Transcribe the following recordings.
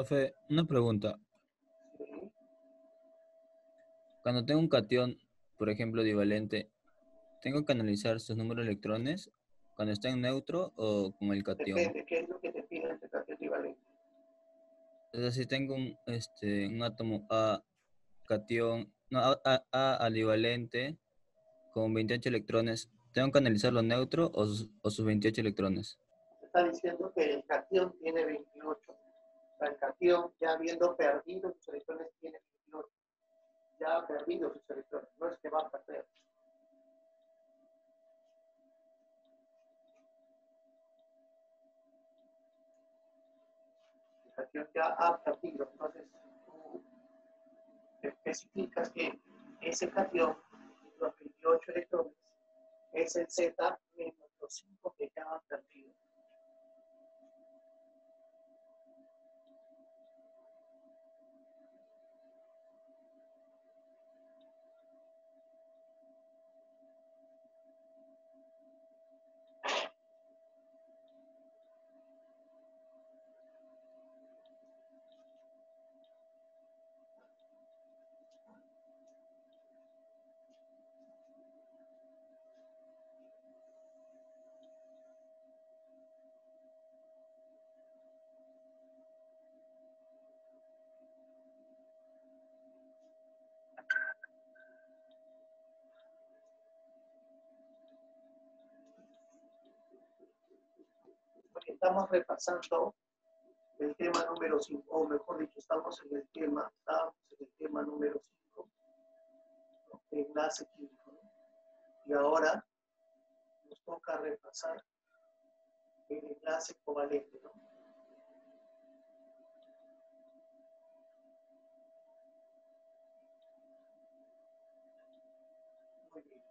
Profe, una pregunta. Sí. Cuando tengo un catión, por ejemplo, divalente, ¿tengo que analizar sus números de electrones cuando está en neutro o con el catión? Depende, ¿qué es lo que te pide este cambio equivalente? Es decir, tengo un átomo A catión, no, A divalente con 28 electrones. ¿Tengo que analizar lo neutro o sus 28 electrones? Se está diciendo que el catión tiene 28. O sea, el catión, ya habiendo perdido sus electrones, tiene 28. Ya ha perdido sus electrones, no es que va a perder. El catión ya ha perdido, entonces tú especificas que ese catión, los 28 electrones, es el Z menos los 5 que ya han perdido. Porque estamos repasando el tema número 5, o mejor dicho, estábamos en el tema número 5, enlace químico, ¿no? Y ahora nos toca repasar el enlace covalente, ¿no? Muy bien.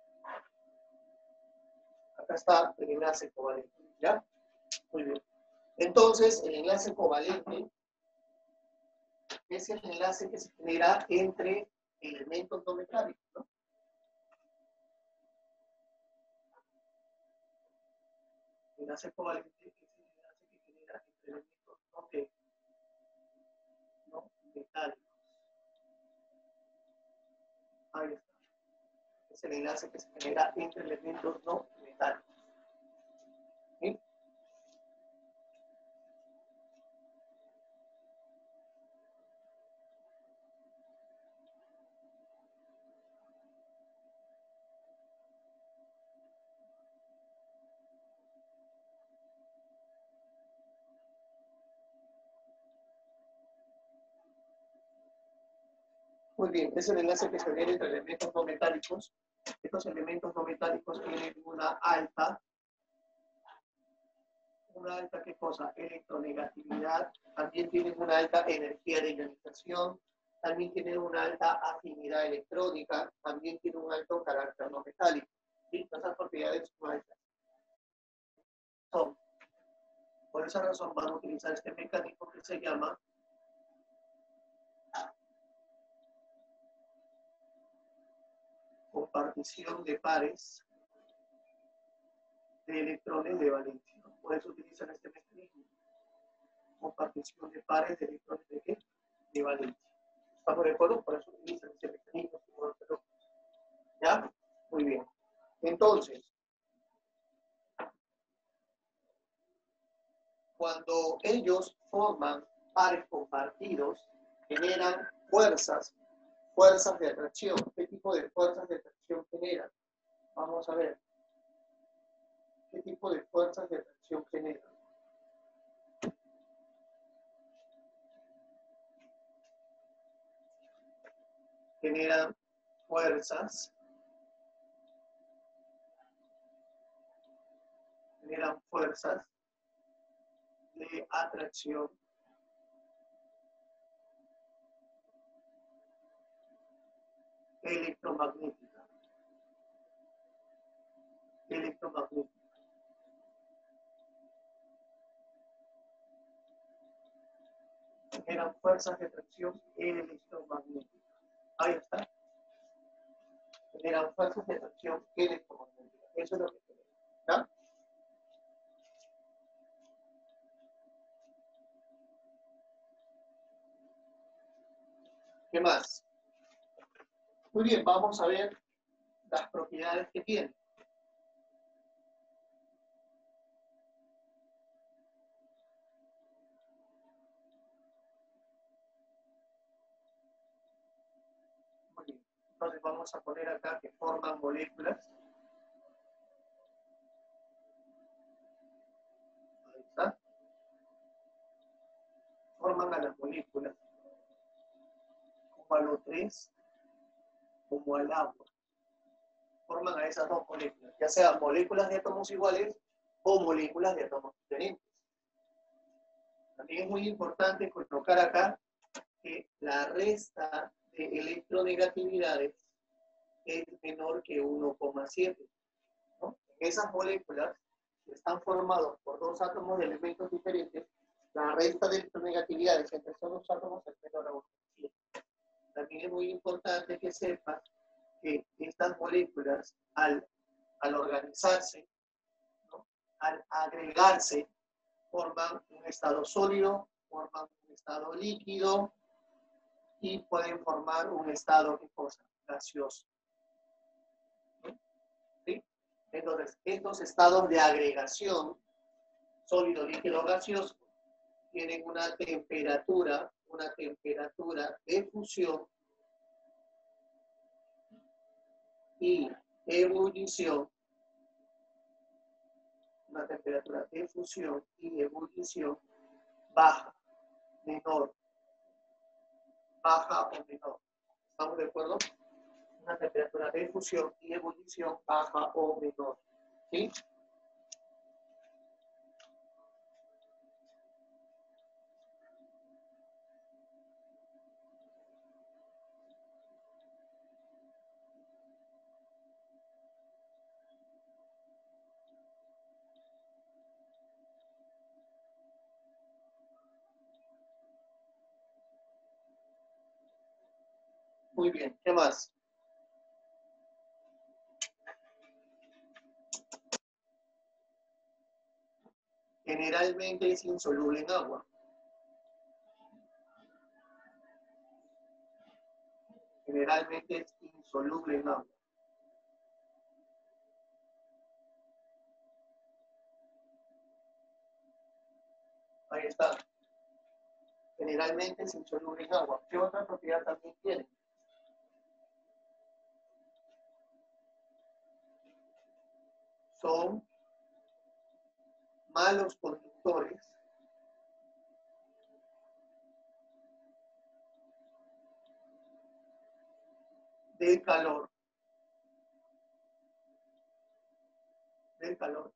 Acá está el enlace covalente, ¿ya? Muy bien. Entonces, el enlace covalente es el enlace que se genera entre elementos no metálicos, ¿no? El enlace covalente es el enlace que genera entre elementos no metálicos. Ahí está. Es el enlace que se genera entre elementos no metálicos. ¿Sí? Muy bien, es el enlace que se genera entre elementos no metálicos. Estos elementos no metálicos tienen una alta, ¿qué cosa? Electronegatividad, también tienen una alta energía de ionización, también tienen una alta afinidad electrónica, también tienen un alto carácter no metálico. ¿Sí? Esas propiedades son altas. Por esa razón van a utilizar este mecanismo que se llama compartición de pares de electrones de valencia. Por eso utilizan este mecanismo. Compartición de pares de electrones de qué? De valencia. ¿Estamos de acuerdo? Por eso utilizan este mecanismo. ¿Ya? Muy bien. Entonces, cuando ellos forman pares compartidos, generan fuerzas de atracción. ¿Qué tipo de fuerzas de atracción generan? Vamos a ver. ¿Qué tipo de fuerzas de atracción generan? Generan fuerzas de atracción electromagnética. Generan fuerzas de atracción electromagnética. Ahí está. Generan fuerzas de atracción electromagnética. Eso es lo que queremos. ¿Ya? Muy bien, vamos a ver las propiedades que tiene. Muy bien. Entonces vamos a poner acá que forman moléculas. Ahí está. Forman a las moléculas como al O3, como al agua. Forman a esas dos moléculas, ya sean moléculas de átomos iguales o moléculas de átomos diferentes. También es muy importante colocar acá que la resta de electronegatividades es menor que 1,7. ¿No? En esas moléculas que están formadas por dos átomos de elementos diferentes, la resta de electronegatividades entre esos dos átomos es menor a 1,7. También es muy importante que sepas que estas moléculas, al organizarse, ¿no? Al agregarse, forman un estado sólido, forman un estado líquido y pueden formar un estado gaseoso. ¿Sí? Entonces, estos estados de agregación, sólido, líquido, gaseoso, tienen una temperatura de fusión y ebullición, una temperatura de fusión y ebullición baja, menor, baja o menor. ¿Estamos de acuerdo? Una temperatura de fusión y ebullición baja o menor. ¿Sí? Muy bien, ¿qué más? Generalmente es insoluble en agua. Generalmente es insoluble en agua. Ahí está. Generalmente es insoluble en agua. ¿Qué otra propiedad también tiene? Son malos conductores del calor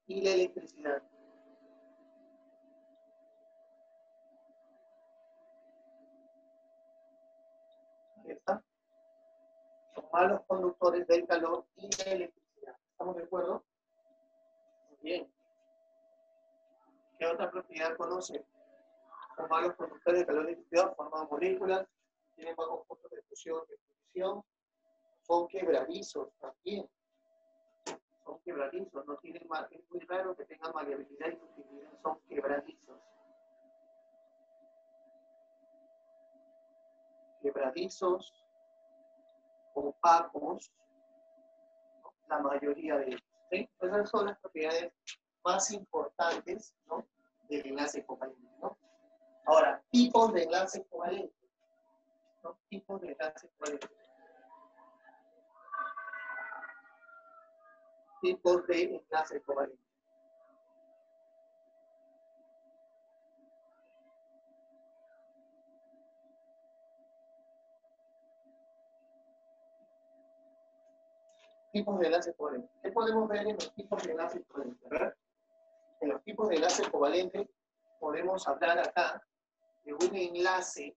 y la electricidad. Ahí está. Son malos conductores del calor y la electricidad. ¿Estamos de acuerdo? Muy bien. ¿Qué otra propiedad conoce? Son malos conductores de calor y electricidad, forman moléculas, tienen bajos puntos de fusión y ebullición, son quebradizos también. Son quebradizos, no tienen es muy raro que tengan maleabilidad y ductilidad, son quebradizos. Quebradizos, opacos, ¿no? La mayoría de ellos. ¿Sí? Esas son las propiedades más importantes, ¿no? Del enlace covalente, ¿no? Ahora, tipos de enlace covalente, ¿no? Tipos de enlace covalente. Tipos de enlace covalente. Tipos de enlace covalente. ¿Qué podemos ver en los tipos de enlace covalente? A ver, en los tipos de enlace covalente podemos hablar acá de un enlace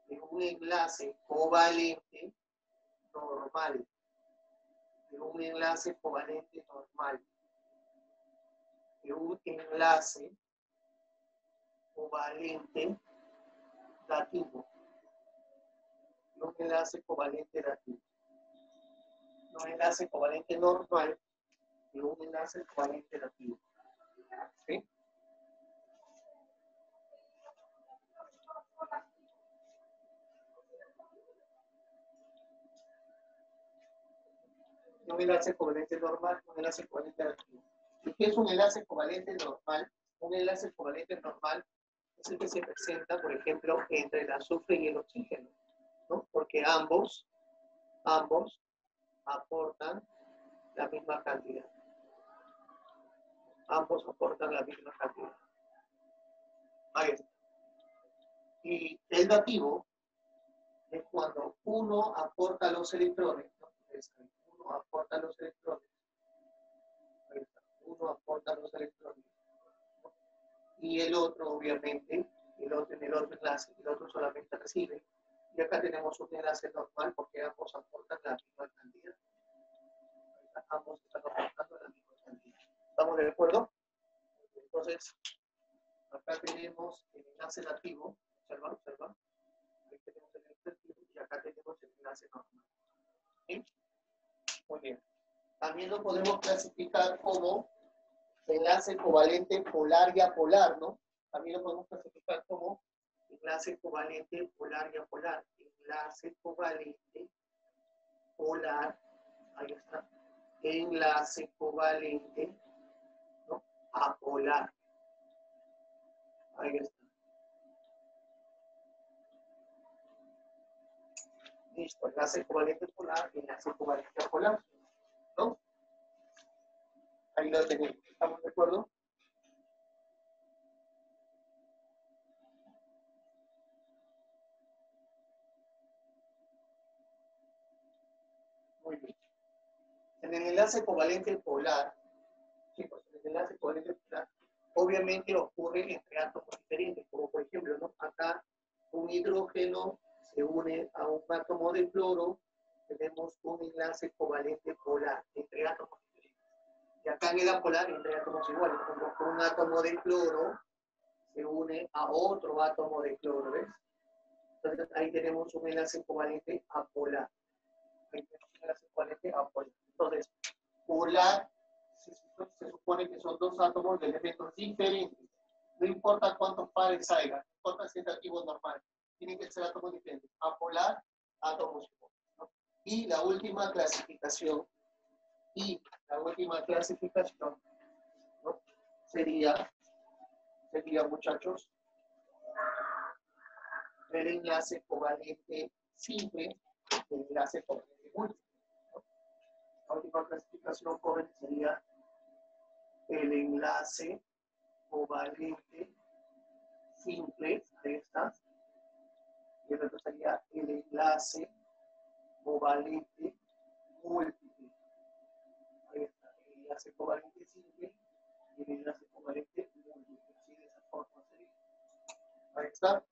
covalente normal. De un enlace covalente normal. De un enlace covalente dativo. De un enlace covalente dativo. No un enlace covalente normal, de un enlace covalente dativo. ¿Sí? un enlace covalente normal, un enlace covalente activo. ¿Y qué es un enlace covalente normal? Un enlace covalente normal es el que se presenta, por ejemplo, entre el azufre y el oxígeno, ¿no? Porque ambos aportan la misma cantidad. Ambos aportan la misma cantidad. Ahí está. Y el dativo es cuando uno aporta los electrones, ¿no? Uno aporta los electrones. Ahí está. Uno aporta los electrones. ¿No? Y el otro, obviamente, en el otro enlace, el otro solamente recibe. Y acá tenemos un enlace normal porque ambos aportan la misma cantidad. Ambos están aportando la misma cantidad. ¿Estamos de acuerdo? Entonces, acá tenemos el enlace nativo. Observa, observa. Ahí tenemos el enlace nativo y acá tenemos el enlace normal. ¿Sí? Muy bien. También lo podemos clasificar como enlace covalente polar y apolar, ¿no? También lo podemos clasificar como enlace covalente polar y apolar. Enlace covalente polar, ahí está. Enlace covalente, ¿no? Apolar. Ahí está. Listo, enlace covalente polar, enlace covalente apolar, ¿no? Ahí lo tenemos. ¿Estamos de acuerdo? Muy bien. En el enlace covalente polar, chicos, en el enlace covalente polar, obviamente ocurre entre átomos diferentes, como por ejemplo, ¿no? Acá un hidrógeno se une a un átomo de cloro, tenemos un enlace covalente polar entre átomos diferentes. Y acá en el apolar entre átomos iguales, como un átomo de cloro se une a otro átomo de cloro, ¿ves? Entonces ahí tenemos un enlace covalente apolar. Ahí tenemos un enlace covalente apolar. Entonces, polar se supone que son dos átomos de elementos diferentes. No importa cuántos pares haya, no importa si es activo normal, tienen que ser átomos diferentes. Apolar, átomos iguales, ¿no? Y la última clasificación, ¿no? sería, muchachos, el enlace covalente simple, el enlace covalente múltiple, ¿no? La última clasificación, joven, sería el enlace covalente simple, ahí está, y el otro sería el enlace covalente múltiple. Ahí está, el enlace covalente simple y el enlace covalente múltiple. Así de esa forma sería. Ahí está.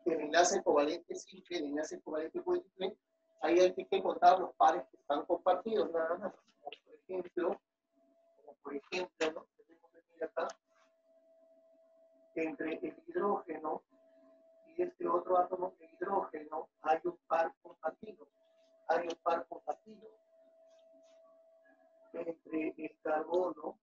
El enlace covalente simple, el enlace covalente múltiple, ahí hay que contar los pares que están compartidos, nada más. Como por ejemplo, ¿no? Tenemos que venir acá, entre el hidrógeno y este otro átomo de hidrógeno hay un par compartido. Hay un par compartido. Entre el carbono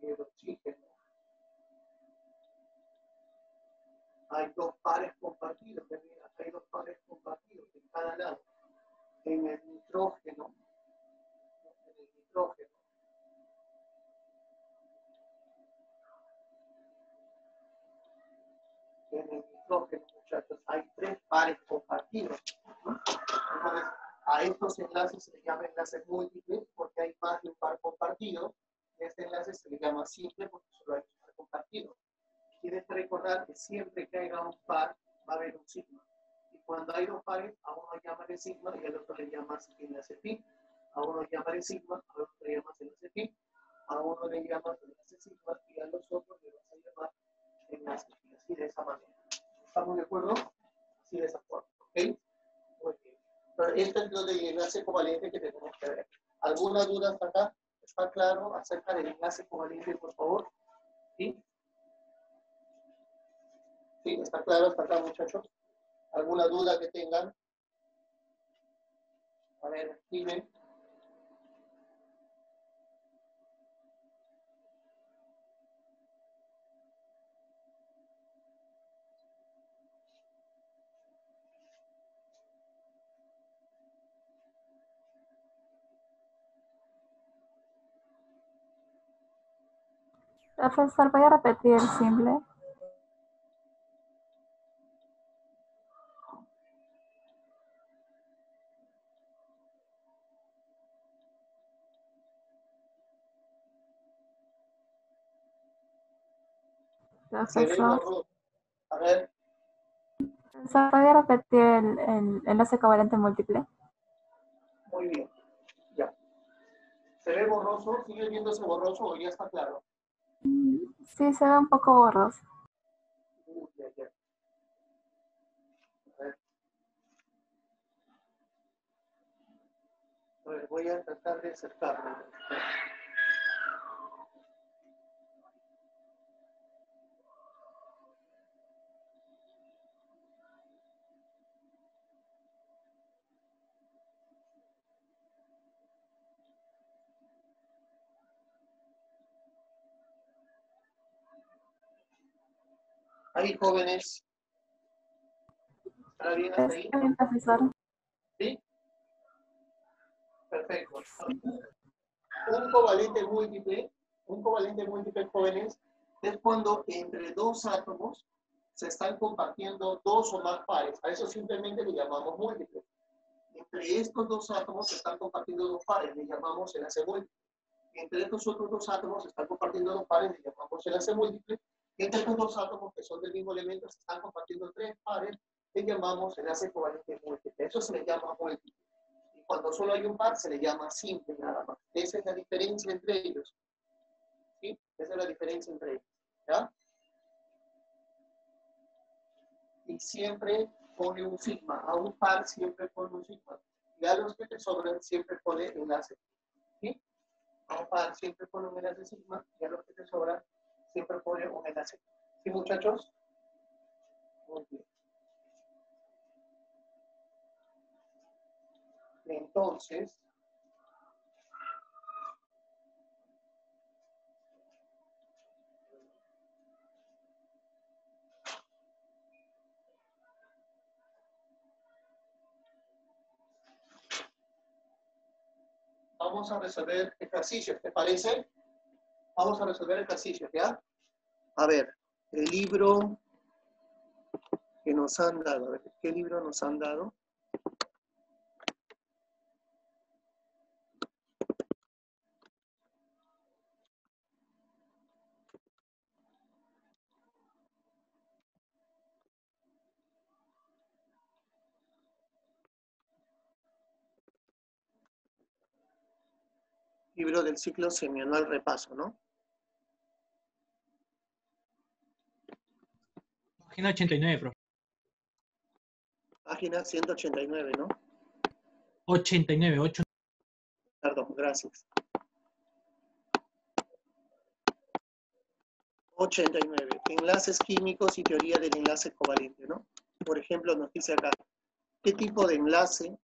y el oxígeno hay dos pares compartidos. Mira, hay dos pares compartidos en cada lado. En el nitrógeno, muchachos, hay tres pares compartidos, ¿no? Entonces, a estos enlaces se les llama enlaces múltiples porque hay más de un par compartido. Este enlace se le llama simple porque solo hay un par compartido. Tienes que recordar que siempre que haya un par va a haber un sigma. Y cuando hay dos pares, a uno llamaré sigma y al otro le llamas enlace pi. A uno llamaré sigma, a otro le llamas enlace pi. A uno le llamas enlace sigma y a los otros le vas a llamar enlace pi. Así de esa manera. ¿Estamos de acuerdo? Así de esa forma. ¿Ok? Muy bien. Pero esto es lo del enlace covalente que tenemos que ver. ¿Alguna duda hasta acá? ¿Está claro acerca del enlace covalente, por favor? ¿Sí? ¿Sí? ¿Está claro hasta acá, muchachos? ¿Alguna duda que tengan? A ver, dime. Profesor, voy a repetir el simple. Se ve Profesor, borroso. A ver, voy a repetir el enlace covalente múltiple. muy bien. Ya. ¿Se ve borroso? ¿Sigue viéndose borroso o ya está claro? Sí, se ve un poco borroso. Ya, ya. A ver, voy a tratar de acercarme. Ahí, jóvenes. ¿Está bien hasta ahí? Está bien, profesor. ¿Sí? Perfecto. Un covalente múltiple, jóvenes, es cuando entre dos átomos se están compartiendo dos o más pares. A eso simplemente le llamamos múltiple. Entre estos dos átomos se están compartiendo dos pares, le llamamos enlace múltiple. Entre estos otros dos átomos se están compartiendo dos pares, le llamamos enlace múltiple. Entre estos dos átomos que son del mismo elemento se están compartiendo tres pares, le llamamos enlace covalente múltiple. Eso se le llama múltiple. Y cuando solo hay un par se le llama simple nada más. Esa es la diferencia entre ellos. ¿Sí? Esa es la diferencia entre ellos. ¿Ya? Y siempre pone un sigma. A un par siempre pone un sigma. Y a los que te sobran siempre pone enlace. ¿Sí? A un par siempre pone un enlace sigma. Y a los que te sobran siempre pone un enlace. ¿Sí, muchachos? Muy bien. Entonces, vamos a resolver ejercicios, ¿te parece? Vamos a resolver ejercicios, ¿ya? A ver, el libro que nos han dado. A ver, ¿qué libro nos han dado? Libro del ciclo semianual repaso, ¿no? Página 89, profe. Página 189, ¿no? 89, 8. Perdón, gracias. 89. Enlaces químicos y teoría del enlace covalente, ¿no? Por ejemplo, nos dice acá, ¿qué tipo de enlace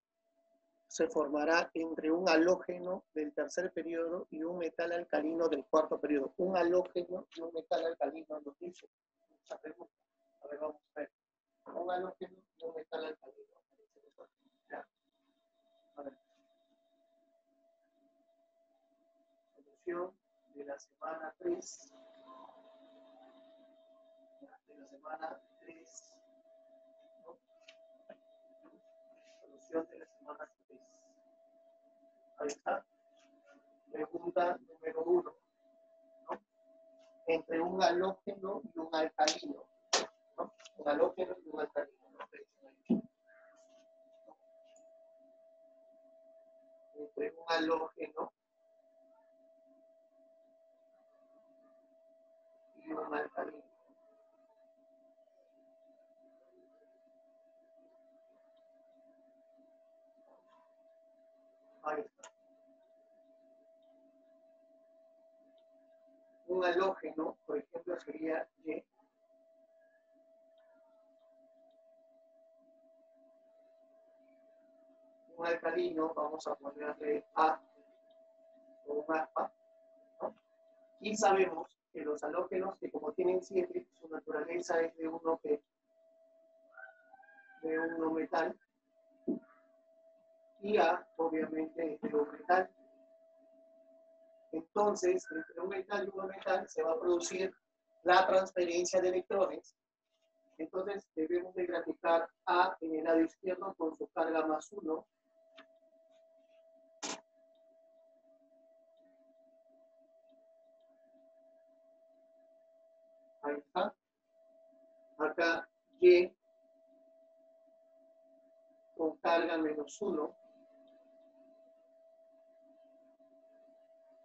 se formará entre un halógeno del tercer periodo y un metal alcalino del cuarto periodo? Un halógeno y un metal alcalino, nos dice. Mucha pregunta. A ver, vamos a ver. Un halógeno y un metal alcalino. Ya. A ver. Solución de la semana 3. De la semana 3. ¿No? Solución de la semana 3. Ahí está. Pregunta número 1. ¿No? Entre un halógeno y un alcalino. ¿No? Un halógeno y un alcalino. ¿No? Entre un halógeno y un alcalino. Ahí está. Un halógeno, por ejemplo, sería Y. Un alcalino, vamos a ponerle A o un alfa, ¿no? Y sabemos que los halógenos, que como tienen 7, su naturaleza es de uno metal, y A, obviamente, es de un metal. Entonces, entre un metal y un metal se va a producir la transferencia de electrones. Entonces, debemos de graficar A en el lado izquierdo con su carga más 1. Ahí está. Acá Y con carga menos 1.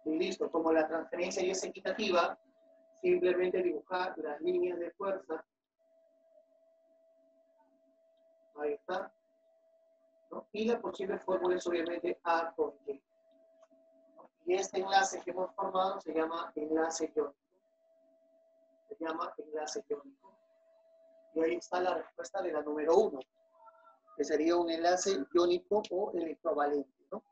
Y listo. Como la transferencia ya es equitativa, simplemente dibujar las líneas de fuerza. Ahí está. ¿No? Y la posible fórmula es obviamente A con Y. ¿No? Y este enlace que hemos formado se llama enlace iónico. Se llama enlace iónico. Y ahí está la respuesta de la número 1, que sería un enlace iónico o electrovalente, ¿no?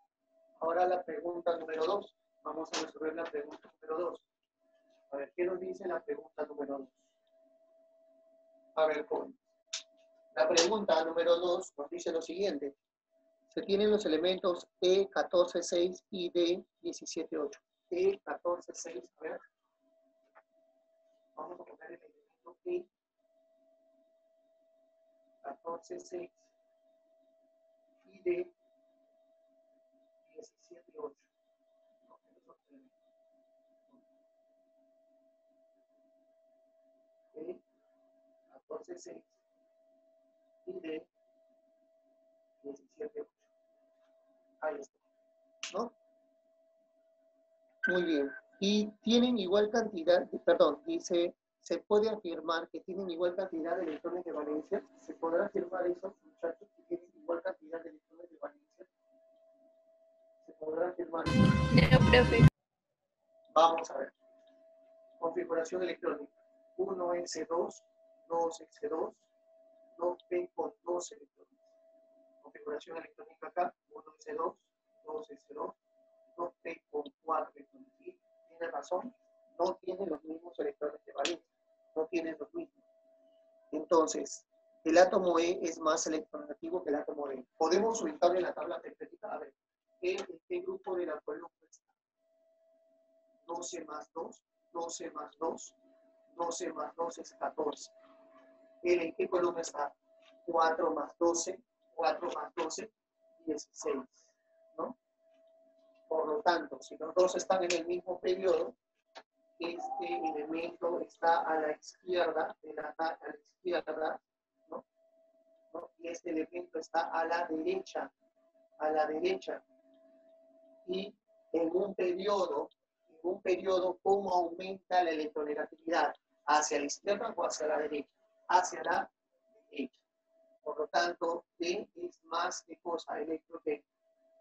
Ahora la pregunta número 2. Vamos a resolver la pregunta número 2. A ver, ¿qué nos dice la pregunta número 2? A ver, jóvenes. La pregunta número 2 nos dice lo siguiente. Se tienen los elementos E14,6 y D17,8. E14,6, a ver. Vamos a poner el elemento E14,6 y D17,8. E14,6 y D17,8. Ahí está, ¿no? Muy bien. Y tienen igual cantidad, perdón, dice, se puede afirmar que tienen igual cantidad de electrones de valencia. ¿Se podrá afirmar eso, muchachos, que tienen igual cantidad de electrones de valencia? ¿Se podrá afirmar eso? No, profe. Vamos a ver. Configuración electrónica. 1s2, 2s2, 2p con 2 electrones. Configuración electrónica acá, 1s2, 2s2, 2p con 4 electrones. ¿Sí? Tiene razón, no tienen los mismos electrones de valencia, no tienen los mismos. Entonces, el átomo E es más electronegativo que el átomo D. Podemos ubicarlo en la tabla periódica. A ver, ¿en qué grupo de la columna está? 12 más 2, 12 más 2, 12 más 2 es 14. ¿Él en qué columna está? 4 más 12, 4 más 12, 16, ¿no? Por lo tanto, si los dos están en el mismo periodo, este elemento está a la izquierda, ¿no? ¿No? Y este elemento está a la derecha, y en un periodo, ¿cómo aumenta la electronegatividad? ¿Hacia la izquierda o hacia la derecha? Hacia la derecha. Por lo tanto, D es más que cosa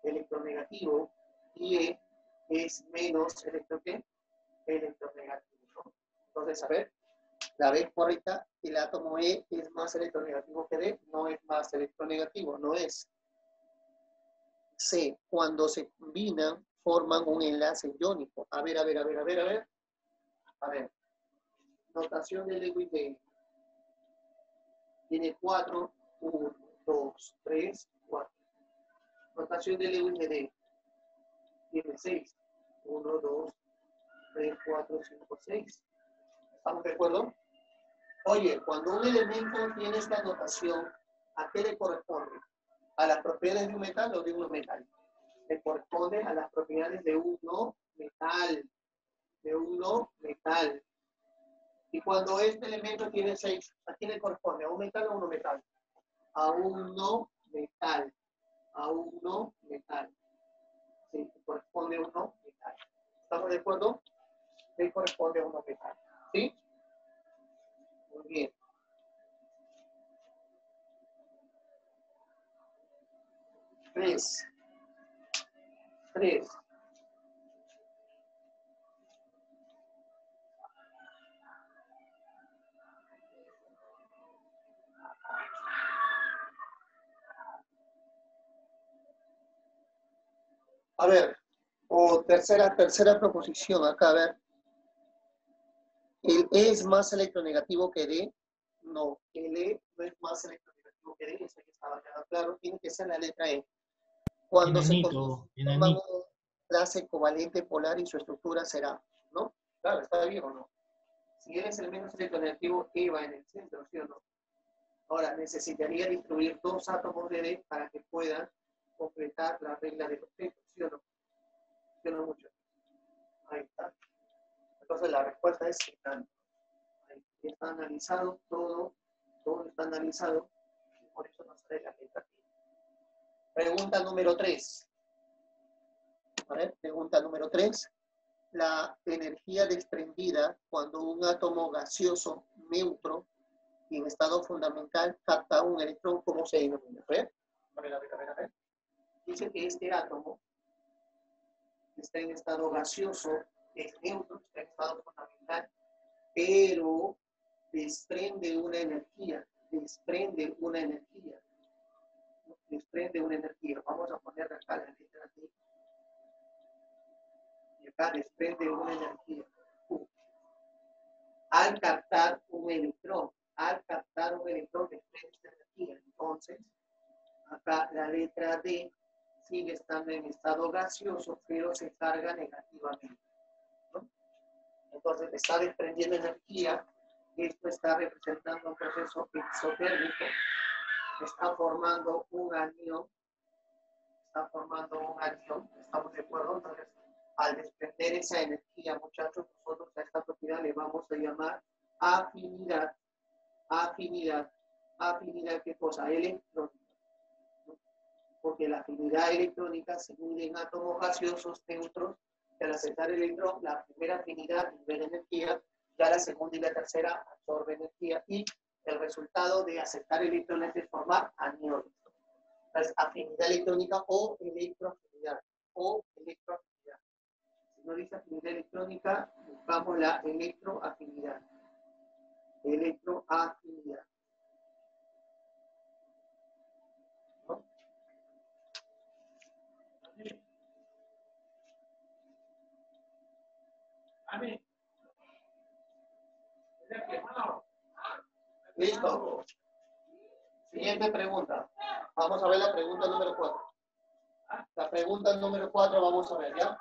electronegativo y E es menos electronegativo, ¿no? Entonces, a ver, la B correcta, el átomo E es más electronegativo que D, no es más electronegativo, no es. C, cuando se combinan, forman un enlace iónico. A ver. Notación de Lewis de tiene 4, 1, 2, 3, 4. Notación de Lewis de D tiene 6, 1, 2, 3, 4, 5, 6. ¿Estamos de acuerdo? Oye, cuando un elemento tiene esta notación, ¿a qué le corresponde? ¿A las propiedades de un metal o de un no metal? Le corresponde a las propiedades de un no metal. Y cuando este elemento tiene 6, ¿a quién le corresponde? ¿A un metal o a un no metal? A un no metal. Sí, corresponde a un no metal. ¿Estamos de acuerdo? Le corresponde a un no metal. ¿Sí? Muy bien. Tres. A ver, o tercera proposición, acá, a ver. ¿El E es más electronegativo que D? No, el E no es más electronegativo que D, eso ya estaba quedando claro, tiene que ser la letra E. Cuando se Enanito, forman enanito. clase covalente polar y su estructura será, ¿no? Claro, ¿está bien o no? Si él es el menos electronegativo, E va en el centro, ¿sí o no? Ahora, necesitaría distribuir 2 átomos de D para que puedan completar la regla del objeto, ¿sí o no? ¿Sí o no mucho? Ahí está. Entonces la respuesta es sí. Ahí está analizado, todo está analizado, y por eso nos sale la letra aquí. Pregunta número 3. A ver, pregunta número 3. La energía desprendida cuando un átomo gaseoso neutro y en estado fundamental capta un electrón, ¿cómo se denomina? A ver. Dice que este átomo está en estado gaseoso, es neutro, está en estado fundamental, pero desprende una energía. Vamos a poner acá la letra D. Y acá desprende una energía. Al captar un electrón desprende esta energía. Entonces, acá la letra D sigue estando en estado gaseoso, pero se carga negativamente, ¿no? Entonces, está desprendiendo energía. Esto está representando un proceso exotérmico. Está formando un anión. ¿Estamos de acuerdo? Entonces, al desprender esa energía, muchachos, nosotros a esta propiedad le vamos a llamar afinidad. Afinidad, ¿qué cosa? Electrónica. Porque la afinidad electrónica se mide en átomos gaseosos neutros, que al aceptar el electrón, la primera afinidad libera energía, ya la segunda y la tercera absorbe energía, y el resultado de aceptar electrones es formar aniones. Entonces, afinidad electrónica o electroafinidad. Si no dice afinidad electrónica, buscamos la electroafinidad. ¿No? Listo. Siguiente pregunta. Vamos a ver la pregunta número 4. La pregunta número 4 vamos a ver, ¿ya?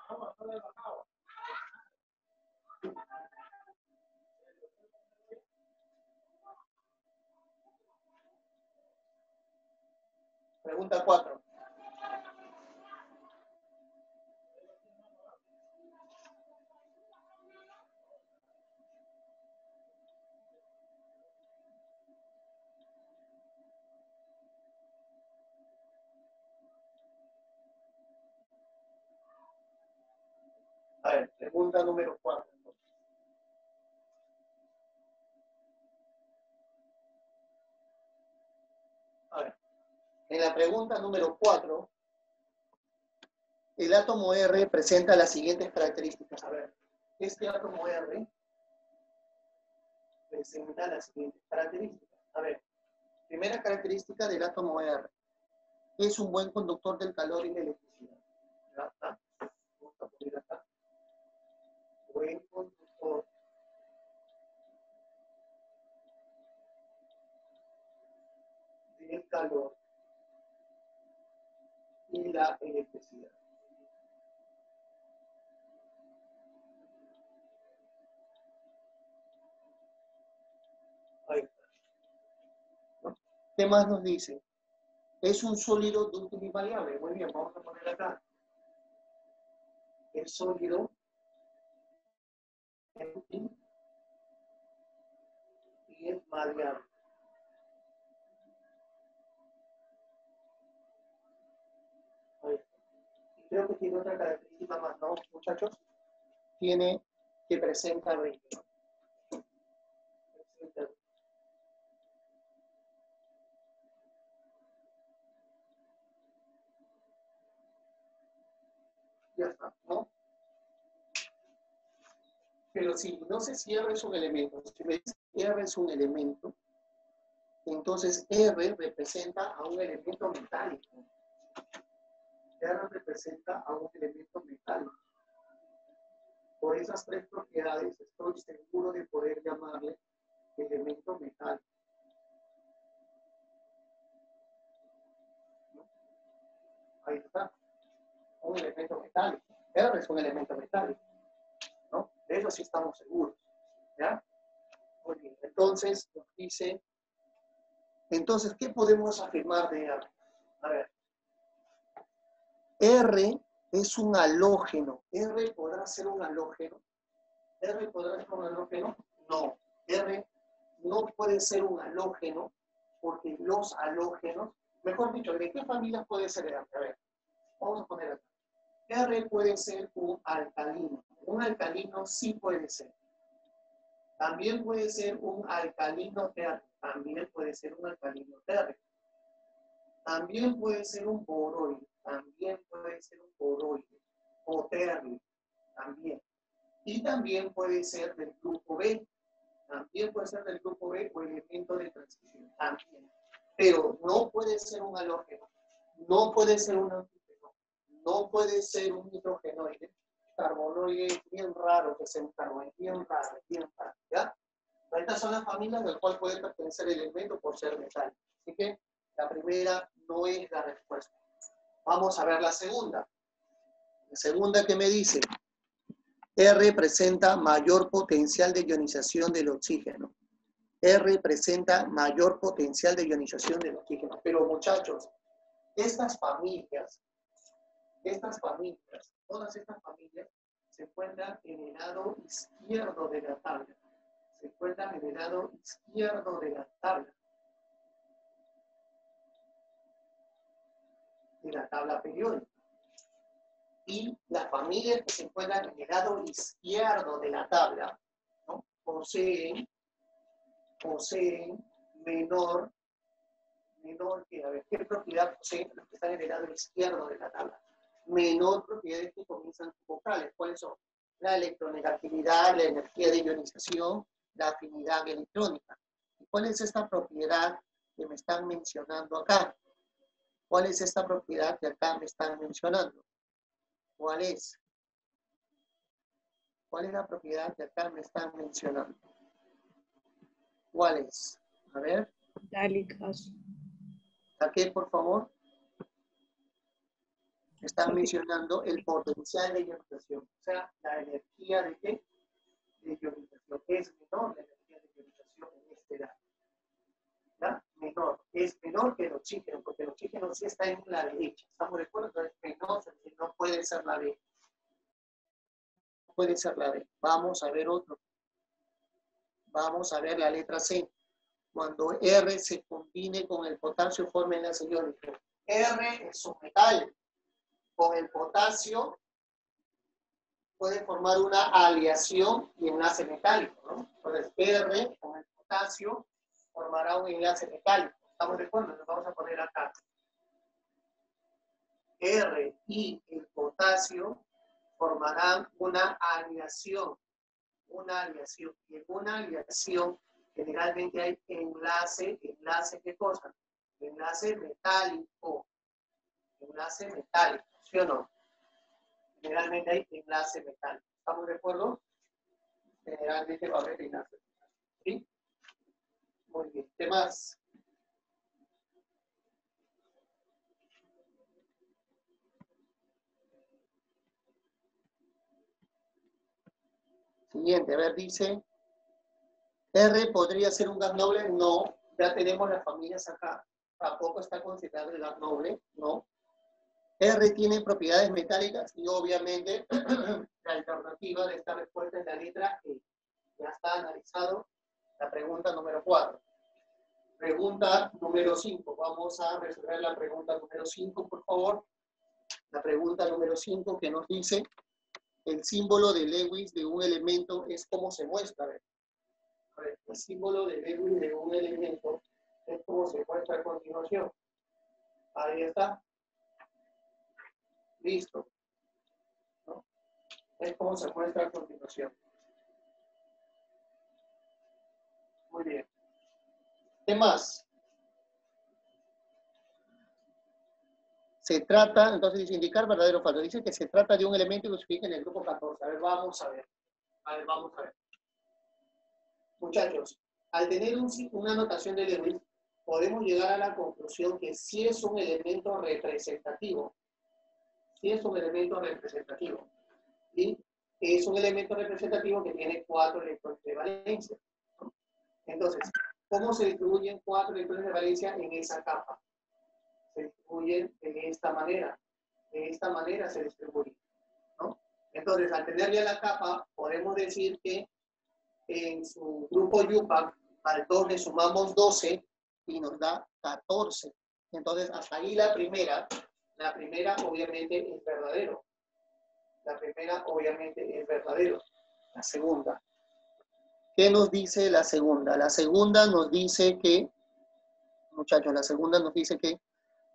Pregunta 4. A ver, pregunta número 4. A ver, en la pregunta número 4, el átomo R presenta las siguientes características. A ver, este átomo R presenta las siguientes características. A ver, primera característica del átomo R. Es un buen conductor del calor y la electricidad. ¿Ya está? Vamos a poner acá. Buen conductor del calor y la electricidad. Ahí está. ¿No? ¿Qué más nos dice? Es un sólido dúctil y maleable. Muy bien, vamos a poner acá. Es sólido dúctil y es maleable. Ahí está. Y creo que tiene otra característica más, ¿no, muchachos? Tiene que presenta brillo. Ya está, ¿no? Pero si no se cierra es un elemento, si me dice R es un elemento, entonces R representa a un elemento metálico. R representa a un elemento metálico. Por esas tres propiedades estoy seguro de poder llamarle elemento metálico. ¿No? Ahí está, un elemento metálico. R es un elemento metálico, ¿no? De eso sí estamos seguros, ¿ya? Muy bien, entonces nos dice, entonces, ¿qué podemos afirmar de R? A ver, R es un halógeno. ¿R podrá ser un halógeno? ¿R podrá ser un halógeno? No. R no puede ser un halógeno porque los halógenos, mejor dicho, ¿de qué familia puede ser R? A ver, vamos a poner acá. R puede ser un alcalino. Un alcalino sí puede ser. También puede ser un alcalino térreo. También puede ser un alcalino térreo. También puede ser un boroide. También puede ser un boroide. O térreo. También. Y también puede ser del grupo B. También puede ser del grupo B o elemento de transición. También. Pero no puede ser un halógeno. No puede ser un antígeno. No puede ser un hidrogenoide. Carbonoide es bien raro que sea un carbonoide. Bien raro, ¿ya? Estas son las familias del cual puede pertenecer el elemento por ser metal. Así que la primera no es la respuesta. Vamos a ver la segunda. La segunda que me dice, R presenta mayor potencial de ionización del oxígeno. R presenta mayor potencial de ionización del oxígeno. Pero muchachos, estas familias, todas estas familias se encuentran en el lado izquierdo de la tabla. Se encuentran en el lado izquierdo de la tabla. De la tabla periódica. Y las familias que se encuentran en el lado izquierdo de la tabla, ¿no? poseen menor que, a ver, ¿qué propiedad poseen los que están en el lado izquierdo de la tabla? Menor propiedades que comienzan con vocales. ¿Cuáles son? La electronegatividad, la energía de ionización, la afinidad electrónica. ¿Y cuál es esta propiedad que me están mencionando acá? ¿Cuál es esta propiedad que acá me están mencionando? ¿Cuál es? ¿Cuál es la propiedad que acá me están mencionando? ¿Cuál es? A ver. Metálicas. ¿A qué, por favor? Están mencionando el potencial de ionización. O sea, la energía de qué? De ionización. Es menor la energía de ionización en este lado. ¿Ya? Menor. Es menor que el oxígeno, porque el oxígeno sí está en la derecha. ¿Estamos de acuerdo? Entonces, menor, no puede ser la B. No puede ser la B. Vamos a ver otro. Vamos a ver la letra C. Cuando R se combine con el potasio, forma enlace iónico. R es un metal. Con el potasio puede formar una aleación y enlace metálico, ¿no? Entonces, R con el potasio formará un enlace metálico. ¿Estamos de acuerdo? Nos vamos a poner acá. R y el potasio formarán una aleación. Una aleación. Y en una aleación generalmente hay enlace, ¿qué cosa? Enlace metálico. Enlace metálico, ¿sí o no? Generalmente hay enlace metálico. ¿Estamos de acuerdo? Generalmente va a haber enlace metálico. ¿Sí? Muy bien. ¿Qué más? Siguiente, a ver, dice, R podría ser un gas noble, no, ya tenemos las familias acá, tampoco está considerado el gas noble, no. R tiene propiedades metálicas y obviamente la alternativa de esta respuesta es la letra E. Ya está analizado la pregunta número 4. Pregunta número 5, vamos a resolver la pregunta número 5, por favor. La pregunta número 5 que nos dice, el símbolo de Lewis de un elemento es cómo se muestra. A ver, el símbolo de Lewis de un elemento es como se muestra a continuación. Ahí está. Listo. ¿No? Es como se muestra a continuación. Muy bien. ¿Qué más? Se trata, entonces dice indicar verdadero o falso. Dice que se trata de un elemento que se ubica en el grupo 14. A ver, vamos a ver. Vamos a ver. Muchachos, al tener una notación de Lewis, podemos llegar a la conclusión que sí es un elemento representativo. Sí es un elemento representativo. ¿sí? Es un elemento representativo que tiene 4 electrones de valencia, ¿no? Entonces, ¿cómo se distribuyen 4 electrones de valencia en esa capa? Se distribuyen de esta manera. De esta manera se distribuyen, ¿no? Entonces, al tener ya la capa, podemos decir que en su grupo YUPAC, al 2 le sumamos 12 y nos da 14. Entonces, hasta ahí la primera obviamente es verdadero. La primera obviamente es verdadero. La segunda. ¿Qué nos dice la segunda? La segunda nos dice que, muchachos, la segunda nos dice que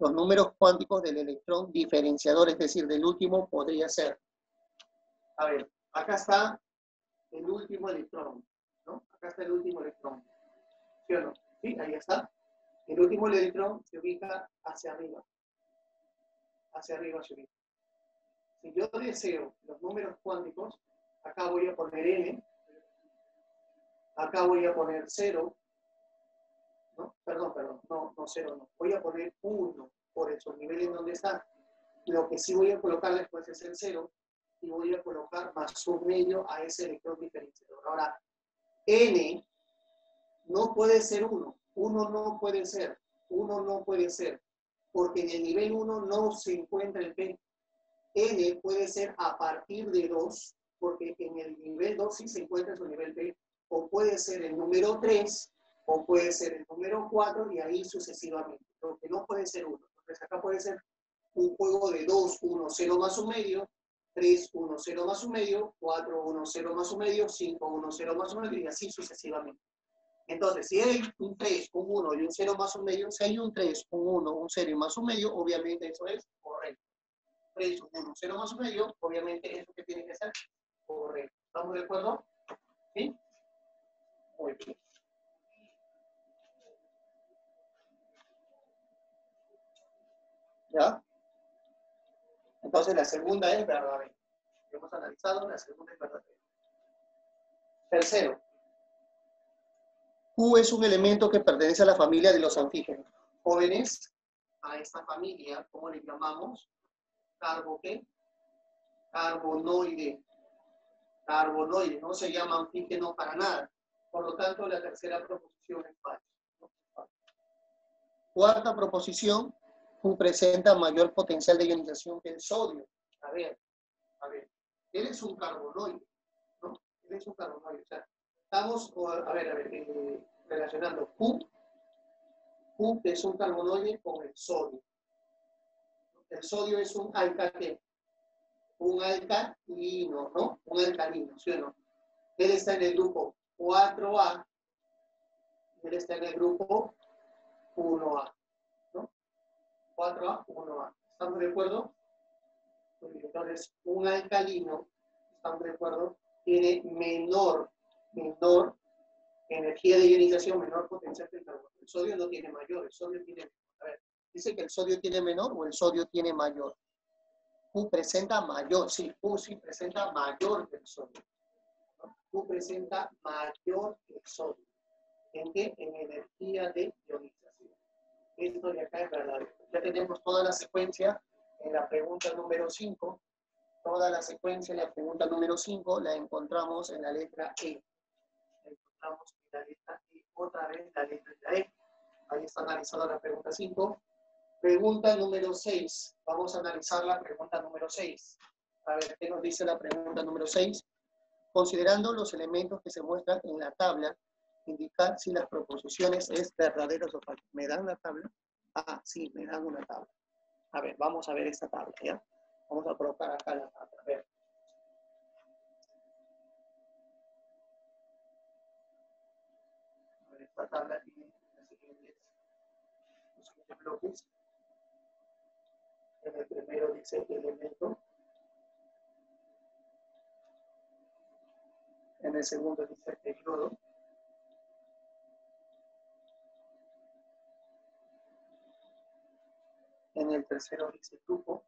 los números cuánticos del electrón diferenciador, es decir, del último, podría ser. A ver, acá está el último electrón, ¿no? Acá está el último electrón. ¿Sí o no? Sí, ahí está. El último electrón se ubica hacia arriba. Hacia arriba se ubica. Si yo deseo los números cuánticos, acá voy a poner n, acá voy a poner 0, ¿no? Perdón, no 0 no. Voy a poner 1 por esos niveles donde está. Lo que sí voy a colocar después es el 0 y voy a colocar más un medio a ese electrón diferenciador. Ahora, n no puede ser 1. 1 no puede ser. 1 no puede ser. Porque en el nivel 1 no se encuentra el P. N puede ser a partir de 2, porque en el nivel 2 sí se encuentra su nivel P. O puede ser el número 3, o puede ser el número 4, y ahí sucesivamente. Lo que no puede ser 1. Entonces acá puede ser un juego de 2, 1, 0 más un medio, 3, 1, 0 más un medio, 4, 1, 0 más un medio, 5, 1, 0 más un medio, y así sucesivamente. Entonces, si hay un 3, un 1 y un 0 más un medio, si hay un 3, un 1, un 0 y más un medio, obviamente eso es correcto. 3, un 1, 0 más un medio, obviamente eso que tiene que ser correcto. ¿Estamos de acuerdo? ¿Sí? Muy bien. ¿Ya? Entonces la segunda es verdadera. Hemos analizado, la segunda es verdadera. Tercero. Q es un elemento que pertenece a la familia de los antígenos. Jóvenes, a esta familia, ¿cómo le llamamos? ¿Qué? Carbonoide. Carbonoide, no se llama antígeno para nada. Por lo tanto, la tercera proposición es falsa. Cuarta proposición, Q presenta mayor potencial de ionización que el sodio. A ver, él es un carbonoide, ¿no? Él es un carbonoide, o sea, estamos, relacionando Q es un carbonoide con el sodio. El sodio es un alcalino, ¿no? Un alcalino, ¿sí o no? Él está en el grupo 4A, él está en el grupo 1A, ¿no? 4A, 1A. ¿Estamos de acuerdo? Entonces, un alcalino, ¿estamos de acuerdo? Tiene menor energía de ionización, menor potencial que el carbono. El sodio no tiene mayor, el sodio tiene menor. A ver, ¿dice que el sodio tiene menor o el sodio tiene mayor? Q presenta mayor, sí, Q sí presenta mayor que el sodio. ¿No? Q presenta mayor que el sodio. ¿En qué? En energía de ionización. Esto de acá es verdadero. Ya tenemos toda la secuencia en la pregunta número 5. Toda la secuencia en la pregunta número 5 la encontramos en la letra E. La encontramos en la letra E. Otra vez la letra E. Ahí está analizando la pregunta 5. Pregunta número 6. Vamos a analizar la pregunta número 6. A ver, ¿qué nos dice la pregunta número 6? Considerando los elementos que se muestran en la tabla, indicar si las proposiciones es verdaderas o falsas. ¿Me dan la tabla? Ah, sí, me dan una tabla. A ver, vamos a ver esta tabla, ¿ya? Vamos a colocar acá la tabla. A ver. Esta tabla tiene los siguientes bloques. En el primero dice elemento. En el segundo dice periodo. En el tercero dice grupo.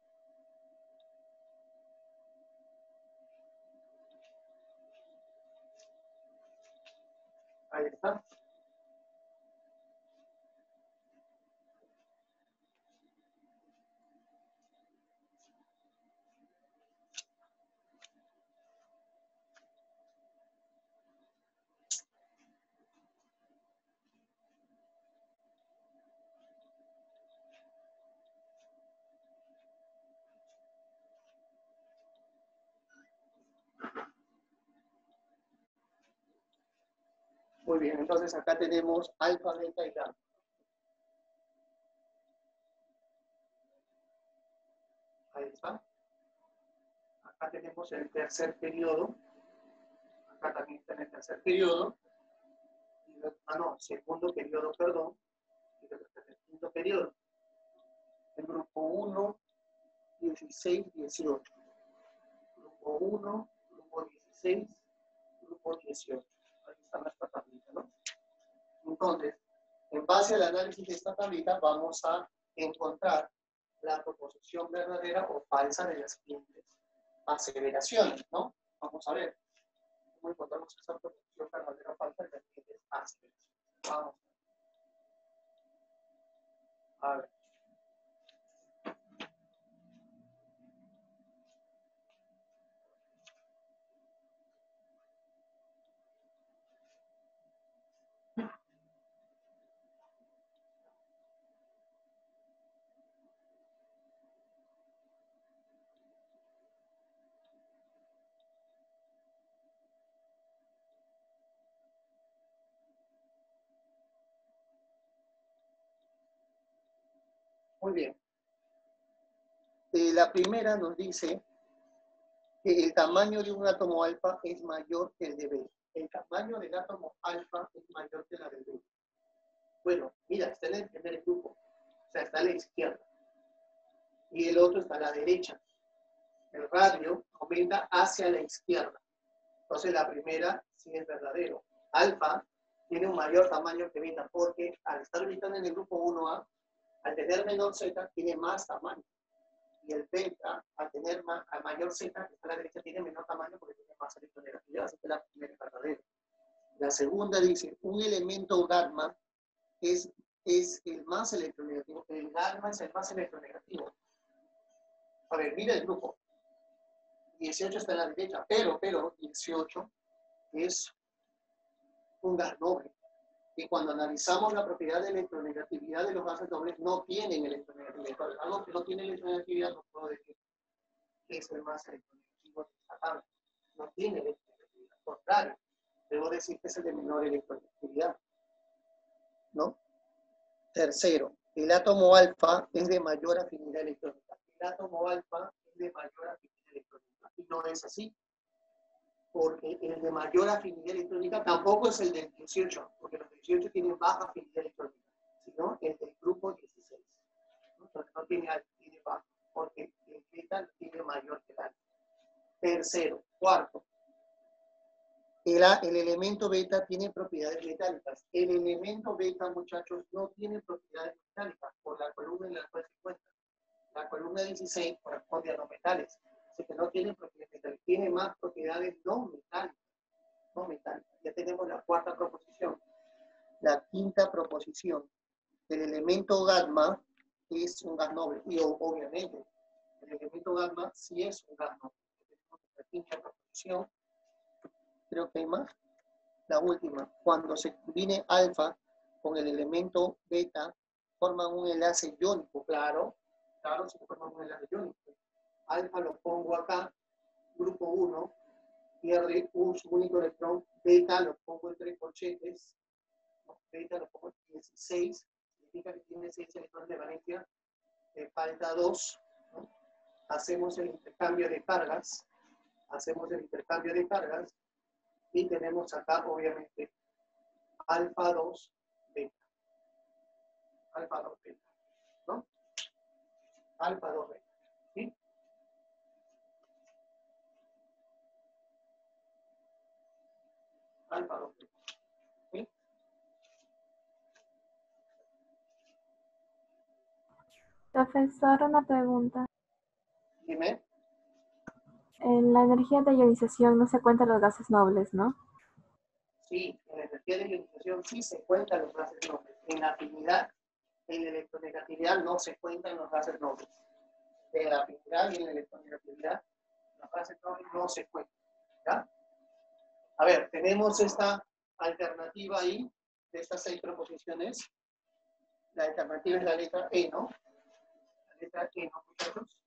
Ahí está. Muy bien, entonces acá tenemos alfa, beta y gamma. Ahí está. Acá tenemos el tercer periodo. Acá también está en el tercer periodo. Segundo periodo, perdón. Y luego está en el quinto periodo. El grupo 1, 16, 18. Grupo 1, grupo 16, grupo 18. Ahí está nuestra tablita, ¿no? Entonces, en base al análisis de esta tablita, vamos a encontrar la proposición verdadera o falsa de las siguientes aseveraciones, ¿no? Vamos a ver cómo encontramos esa proposición verdadera o falsa de las siguientes aseveraciones. Vamos a ver. Muy bien. La primera nos dice que el tamaño de un átomo alfa es mayor que el de beta. El tamaño del átomo alfa es mayor que la del beta. Bueno, mira, está en el primer grupo. O sea, está a la izquierda. Y el otro está a la derecha. El radio aumenta hacia la izquierda. Entonces la primera sí es verdadero. Alfa tiene un mayor tamaño que beta porque al estar ubicado en el grupo 1A, al tener menor Z, tiene más tamaño. Y el beta, al tener a mayor Z, que está a la derecha, tiene menor tamaño porque tiene más electronegatividad. Así que la primera es verdadera. La segunda dice, un elemento gamma es el más electronegativo. El gamma es el más electronegativo. A ver, mira el grupo. 18 está en la derecha, pero 18 es un gas noble. Y cuando analizamos la propiedad de electronegatividad de los gases nobles, no tienen electronegatividad. Algo que no tiene electronegatividad, no puedo decir que es el más electronegativo de esta tabla. No tiene electronegatividad. Al contrario, debo decir que es el de menor electronegatividad. ¿No? Tercero, el átomo alfa es de mayor afinidad electrónica. El átomo alfa es de mayor afinidad electrónica. Y no es así. Porque el de mayor afinidad electrónica tampoco es el del 18, porque los 18 tienen baja afinidad electrónica, sino el del grupo 16. Entonces no tiene alfa, tiene baja, porque el beta tiene mayor que el alfa. Tercero, cuarto, el elemento beta tiene propiedades metálicas. El elemento beta, muchachos, no tiene propiedades metálicas por la columna en la cual se encuentra. La columna 16 corresponde a los metales. Así que no tiene propiedades metálicas, tiene más propiedades no metálicas. No metálicas. Ya tenemos la cuarta proposición. La quinta proposición. El elemento gamma es un gas noble. Y obviamente, el elemento gamma sí es un gas noble. Tenemos la quinta proposición. Creo que hay más. La última. Cuando se combine alfa con el elemento beta, forman un enlace iónico. Claro, se forman un enlace iónico. Alfa lo pongo acá, grupo 1, pierde un único electrón, beta lo pongo entre corchetes, beta lo pongo en 16, significa que tiene 6 electrones de valencia, falta 2, ¿no? Hacemos el intercambio de cargas, y tenemos acá, obviamente, alfa 2, beta, ¿no? Alfa 2, beta, ¿sí? Alfa 2, beta. ¿Sí? Profesor, una pregunta. Dime. En la energía de ionización no se cuentan los gases nobles, ¿no? Sí, en la energía de ionización sí se cuentan los gases nobles. En la afinidad, en la electronegatividad no se cuentan los gases nobles. En la afinidad y en la electronegatividad, los gases nobles no se cuentan. ¿Ya? A ver, tenemos esta alternativa ahí, de estas 6 proposiciones. La alternativa es la letra E, ¿no? La letra E, ¿no, muchachos?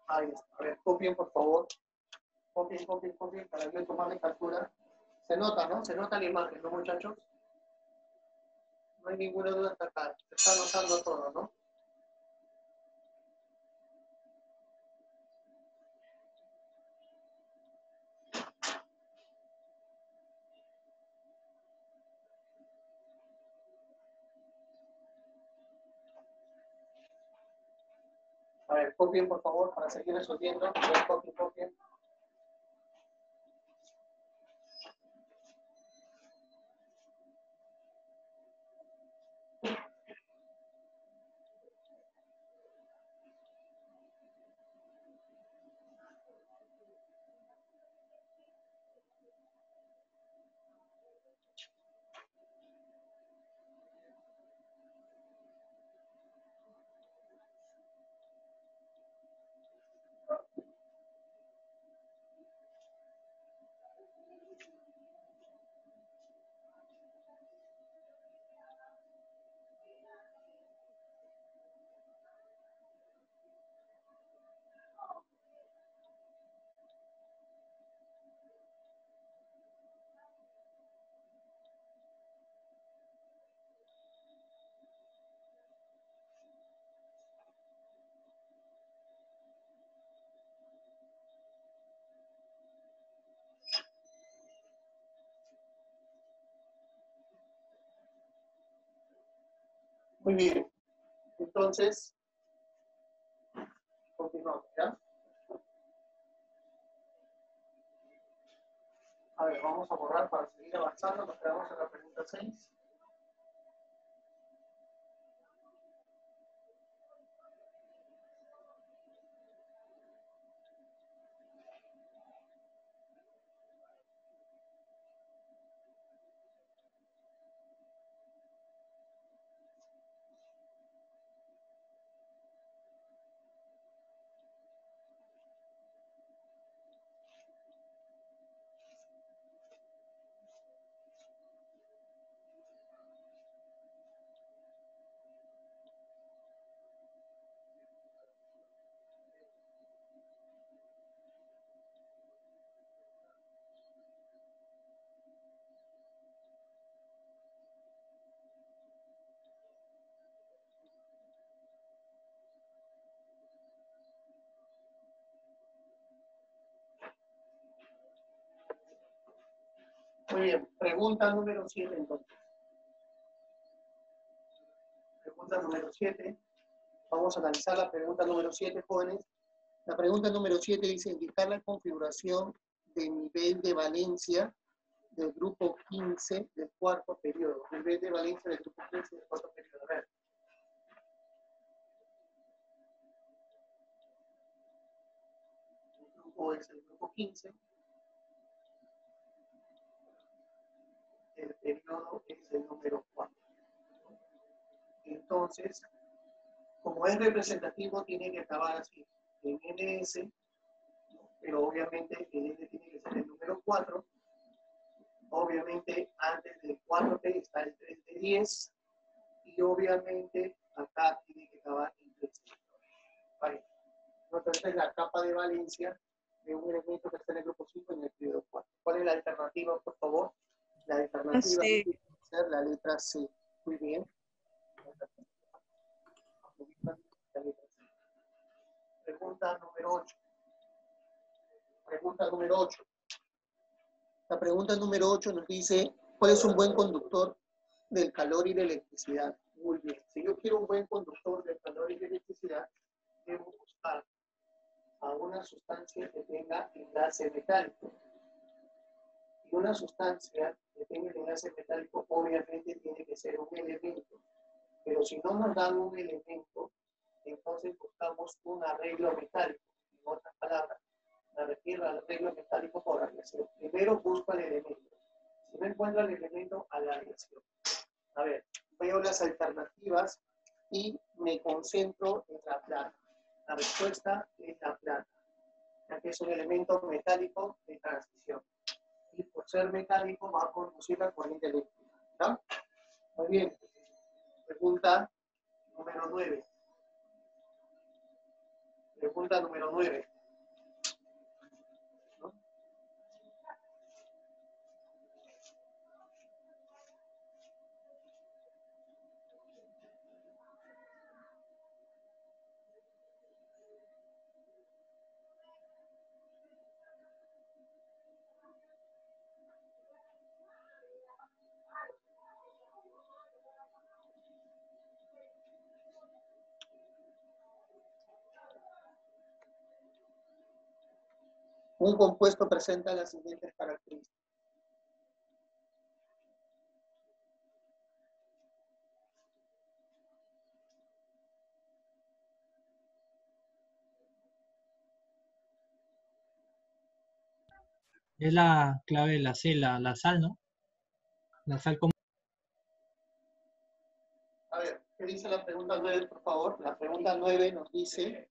Ahí está. A ver, copien, por favor. Copien, para yo tomarle captura. Se nota, ¿no? Se nota la imagen, ¿no, muchachos? No hay ninguna duda hasta acá. Se está notando todo, ¿no? A ver, copien, por favor, para seguir resolviendo. A ver, copien. Muy bien. Entonces, continuamos, ¿ya? A ver, vamos a borrar para seguir avanzando. Nos quedamos en la pregunta 6. Muy bien. Pregunta número 7, entonces. Pregunta número 7. Vamos a analizar la pregunta número 7, jóvenes. La pregunta número 7 dice indicar la configuración de nivel de valencia del grupo 15 del cuarto periodo. Nivel de valencia del grupo 15 del cuarto periodo. A ver. El grupo es el grupo 15. El periodo es el número 4. Entonces, como es representativo, tiene que acabar así, en NS, pero obviamente el N tiene que ser el número 4. Obviamente, antes del 4P está el 3 de 10, y obviamente acá tiene que acabar en 3. Vale. Entonces, la capa de valencia de un elemento que está en el grupo 5 en el periodo 4. ¿Cuál es la alternativa, por favor? La alternativa Sí. tiene que ser la letra C. Muy bien. Pregunta número 8. Pregunta número 8. La pregunta número 8 nos dice, ¿cuál es un buen conductor del calor y de electricidad? Muy bien. Si yo quiero un buen conductor del calor y de electricidad, debo buscar a una sustancia que tenga enlace metálico. Y una sustancia que tenga el enlace metálico obviamente tiene que ser un elemento. Pero si no nos dan un elemento, entonces buscamos un arreglo metálico. En otras palabras, me refiero al arreglo metálico por aleación. Primero busco el elemento. Si no encuentro el elemento, a la aleación. A ver, veo las alternativas y me concentro en la plata. La respuesta es la plata, ya que es un elemento metálico de transición. Y por ser metálico va a conducir la corriente eléctrica. ¿No? Muy bien. Pregunta número 9. Pregunta número 9. ¿No? Un compuesto presenta las siguientes características. Es la clave de la C, la sal, ¿no? La sal como A ver, ¿qué dice la pregunta 9, por favor? La pregunta 9 nos dice,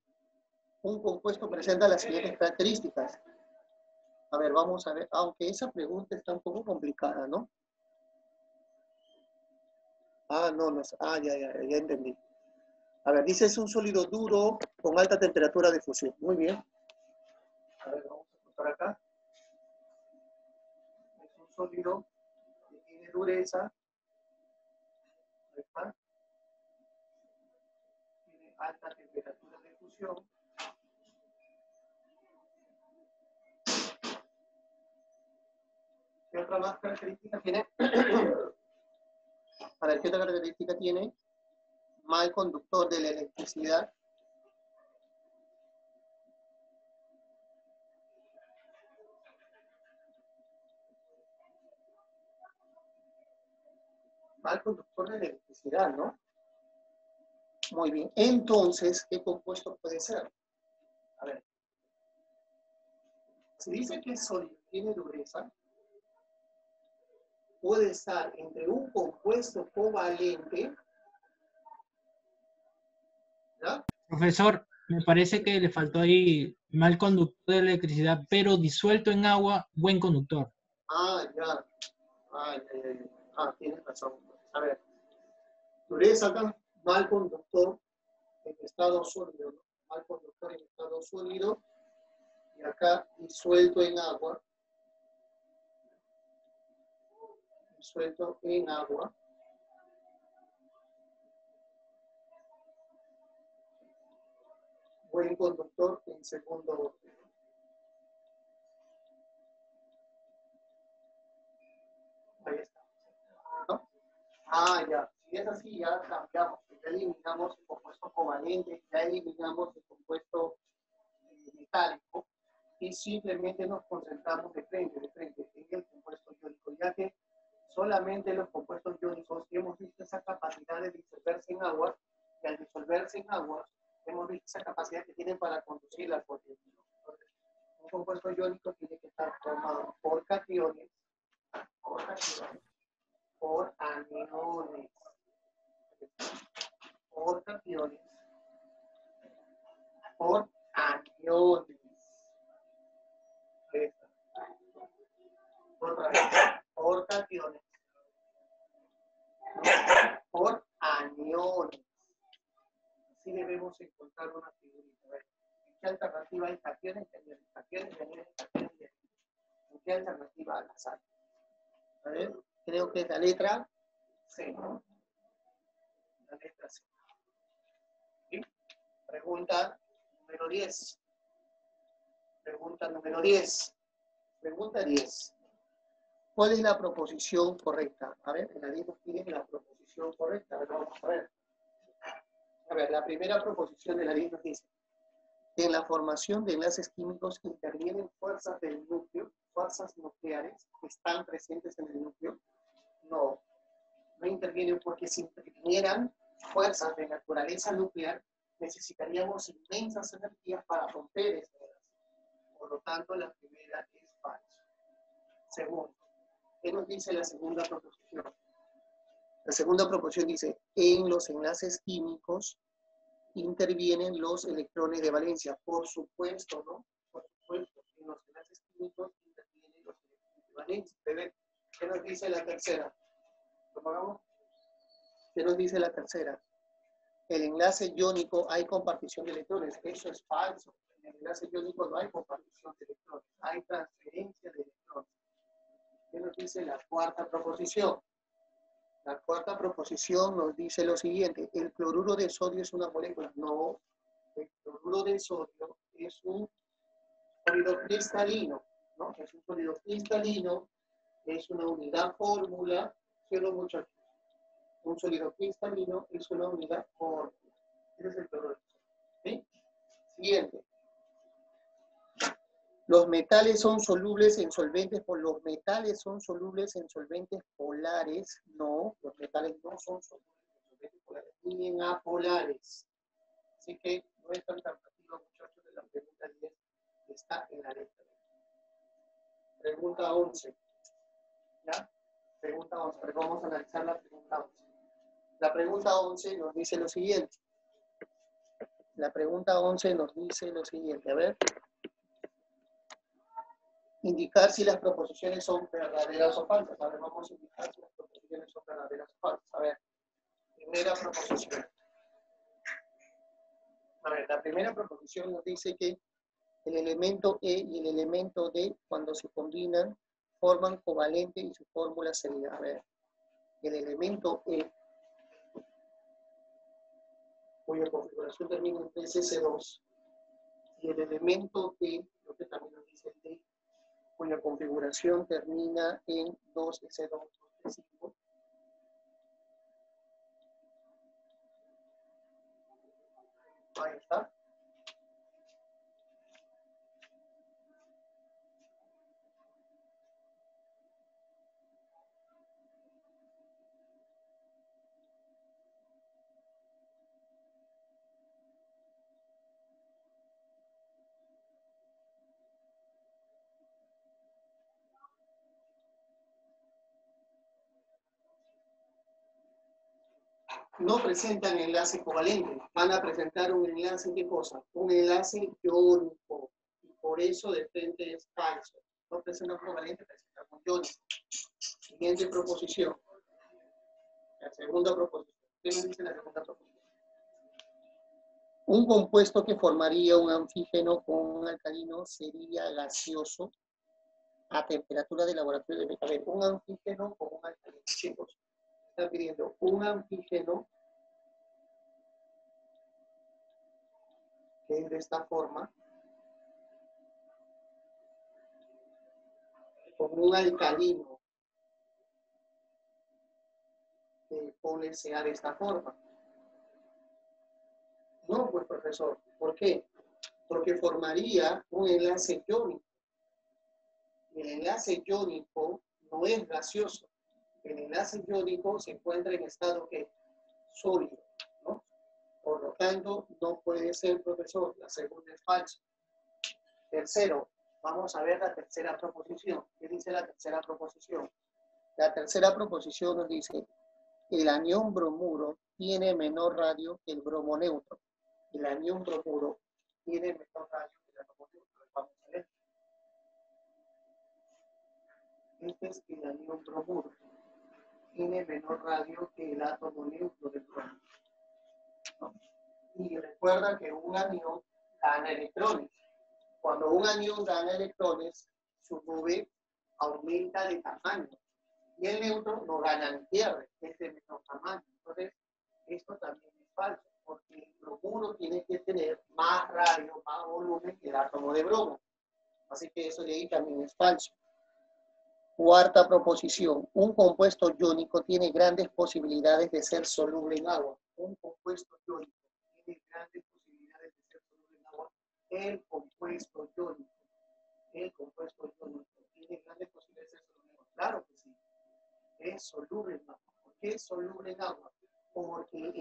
un compuesto presenta las siguientes características. A ver, vamos a ver, aunque esa pregunta está un poco complicada, ¿no? Ah, no, no, ya entendí. A ver, dice es un sólido duro con alta temperatura de fusión. Muy bien. A ver, vamos a apuntar acá. Es un sólido que tiene dureza. Ahí está. Tiene alta temperatura de fusión. ¿Qué otra más característica tiene? A ver, ¿qué otra característica tiene? Mal conductor de la electricidad. Mal conductor de la electricidad, ¿no? Muy bien. Entonces, ¿qué compuesto puede ser? A ver. Si dice que es sólido, tiene dureza, puede estar entre un compuesto covalente, ¿ya? profesor, me parece que le faltó ahí mal conductor de electricidad, pero disuelto en agua, buen conductor. Ya. Tienes razón. A ver. Dureza acá, mal conductor en estado sólido, ¿no? Mal conductor en estado sólido. Y acá disuelto en agua. Disuelto en agua. Buen conductor en segundo orden. Ahí está. ¿No? Ya. Si es así, ya cambiamos. Ya eliminamos el compuesto covalente, ya eliminamos el compuesto metálico y simplemente nos concentramos de frente en el compuesto iónico, ya que solamente los compuestos iónicos hemos visto esa capacidad de disolverse en agua y al disolverse en agua hemos visto esa capacidad que tienen para conducir la corriente. Un compuesto iónico tiene que estar formado por cationes, por aniones, por cationes, por aniones. Otra vez, por cationes, por aniones. Así debemos encontrar una figurita. ¿En qué alternativa hay cationes, aniones, cationes, aniones, cationes, aniones? ¿En qué alternativa al azar? A ver, creo que es la letra C, ¿no? La letra C. ¿Sí? Pregunta número 10. Pregunta número 10. Pregunta 10. ¿Cuál es la proposición correcta? A ver, en la 10 nos piden la proposición correcta. A ver, vamos a ver. A ver, la primera proposición de la 10 nos dice: en la formación de enlaces químicos intervienen fuerzas del núcleo, fuerzas nucleares que están presentes en el núcleo. No intervienen, porque si intervinieran fuerzas de naturaleza nuclear, necesitaríamos inmensas energías para romper esas enlaces. Por lo tanto, la primera es falsa. Segundo, ¿qué nos dice la segunda proposición? La segunda proposición dice: en los enlaces químicos intervienen los electrones de valencia. Por supuesto, ¿no? Por supuesto, en los enlaces químicos intervienen los electrones de valencia. ¿Qué nos dice la tercera? ¿Lo pagamos? ¿Qué nos dice la tercera? El enlace iónico hay compartición de electrones. Eso es falso. En el enlace iónico no hay compartición de electrones, hay transferencia de electrones. ¿Qué nos dice la cuarta proposición? La cuarta proposición nos dice lo siguiente: el cloruro de sodio es una molécula. No, el cloruro de sodio es un sólido cristalino, ¿no? Es un sólido cristalino, es una unidad fórmula, solo muchachos. Un sólido cristalino es una unidad fórmula. Ese es el cloruro de sodio. ¿Sí? Siguiente. Los metales son solubles en solventes, los metales son solubles en solventes polares. No, los metales no son solubles en solventes polares, ni en apolares. Así que no es tan atractivo, muchachos, de la pregunta 10 que está en la letra. Pregunta 11. ¿Ya? Pregunta 11. Pero vamos a analizar la pregunta 11. La pregunta 11 nos dice lo siguiente. La pregunta 11 nos dice lo siguiente. A ver. Indicar si las proposiciones son verdaderas o falsas. A ver, vamos a indicar si las proposiciones son verdaderas o falsas. A ver, primera proposición. A ver, la primera proposición nos dice que el elemento E y el elemento D, cuando se combinan, forman covalente y su fórmula sería, a ver, el elemento E, cuya configuración termina en 3S2, y el elemento D, lo que también nos dice el D, cuya configuración termina en 2S2, 2S5. Ahí está. No presentan enlace covalente, van a presentar un enlace, ¿qué cosa? Un enlace iónico, y por eso de frente es falso. No presentan covalente, presentan un iónico. Siguiente proposición. La segunda proposición. ¿Qué nos dice la segunda proposición? Un compuesto que formaría un anfígeno con un alcalino sería gaseoso a temperatura de laboratorio de... A ver, un anfígeno con un alcalino. Chicos, están pidiendo un anfígeno que es de esta forma, con un alcalino que pone sea de esta forma. No, pues profesor, ¿por qué? Porque formaría un enlace iónico. El enlace iónico no es gaseoso. El enlace iónico se encuentra en estado ¿qué? Sólido, ¿no? Por lo tanto, no puede ser, profesor. La segunda es falsa. Tercero, vamos a ver la tercera proposición. ¿Qué dice la tercera proposición? La tercera proposición nos dice: el anión bromuro tiene menor radio que el bromo neutro. El anión bromuro tiene menor radio que el bromo neutro. Vamos a ver. Este es el anión bromuro. Tiene menor radio que el átomo neutro del bromo. ¿No? Y recuerda que un anión gana electrones. Cuando un anión gana electrones, su nube aumenta de tamaño. Y el neutro no gana ni pierde, es de menor tamaño. Entonces, esto también es falso, porque el bromuro tiene que tener más radio, más volumen que el átomo de bromo. Así que eso de ahí también es falso. Cuarta proposición. Un compuesto iónico tiene grandes posibilidades de ser soluble en agua. Un compuesto iónico tiene grandes posibilidades de ser soluble en agua. El compuesto iónico tiene grandes posibilidades de ser soluble en agua. Claro que sí. Es soluble en agua. ¿Por qué es soluble en agua? Porque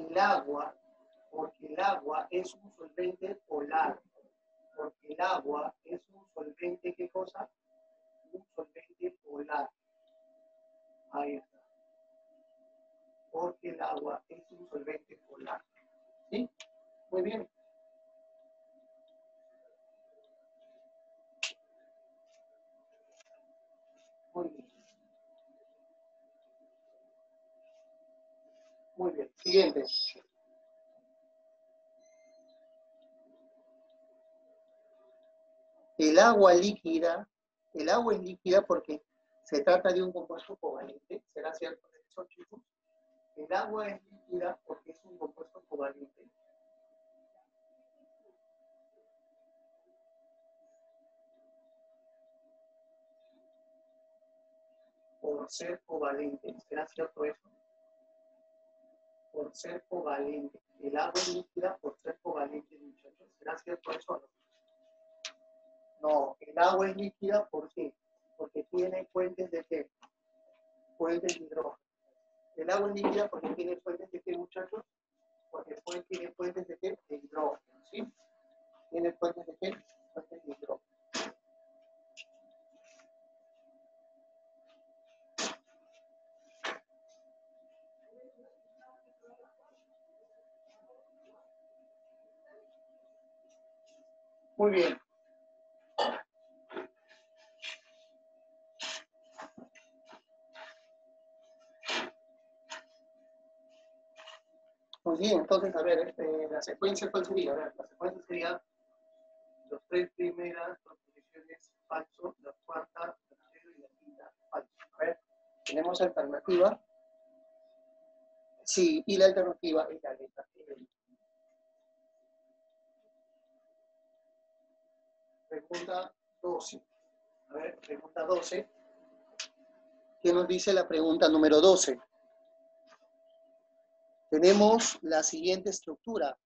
el agua es un solvente polar. Porque el agua es un solvente, ¿qué cosa? Un solvente polar. Ahí está. Porque el agua es un solvente polar. ¿Sí? Muy bien. Muy bien. Muy bien. Siguiente. El agua es líquida porque se trata de un compuesto covalente. ¿Será cierto eso, chicos? El agua es líquida porque es un compuesto covalente. Por ser covalente. ¿Será cierto eso? Por ser covalente. El agua es líquida por ser covalente, muchachos. ¿Será cierto eso o no? No, el agua es líquida, ¿por qué? Porque tiene fuentes de qué? Fuentes de hidrógeno. El agua es líquida porque tiene fuentes de qué, muchachos? Porque tiene fuentes de qué? De hidrógeno, ¿sí? Tiene fuentes de qué? Fuentes de hidrógeno. Muy bien. Muy bien, entonces, a ver, la secuencia, ¿cuál sería? A ver, la secuencia sería los tres primeras proposiciones falso, la cuarta, la tercera y la quinta falso. A ver, tenemos alternativa. Sí, y la alternativa es la letra E. Pregunta 12. A ver, pregunta 12. ¿Qué nos dice la pregunta número 12? Tenemos la siguiente estructura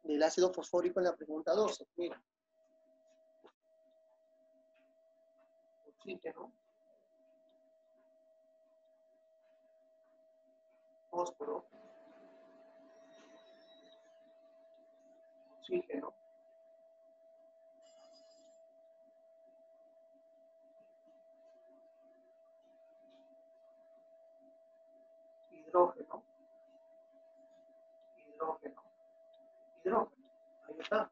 del ácido fosfórico en la pregunta 12. Mira. Oxígeno, fósforo, oxígeno, hidrógeno, hidrógeno, hidrógeno. Ahí está.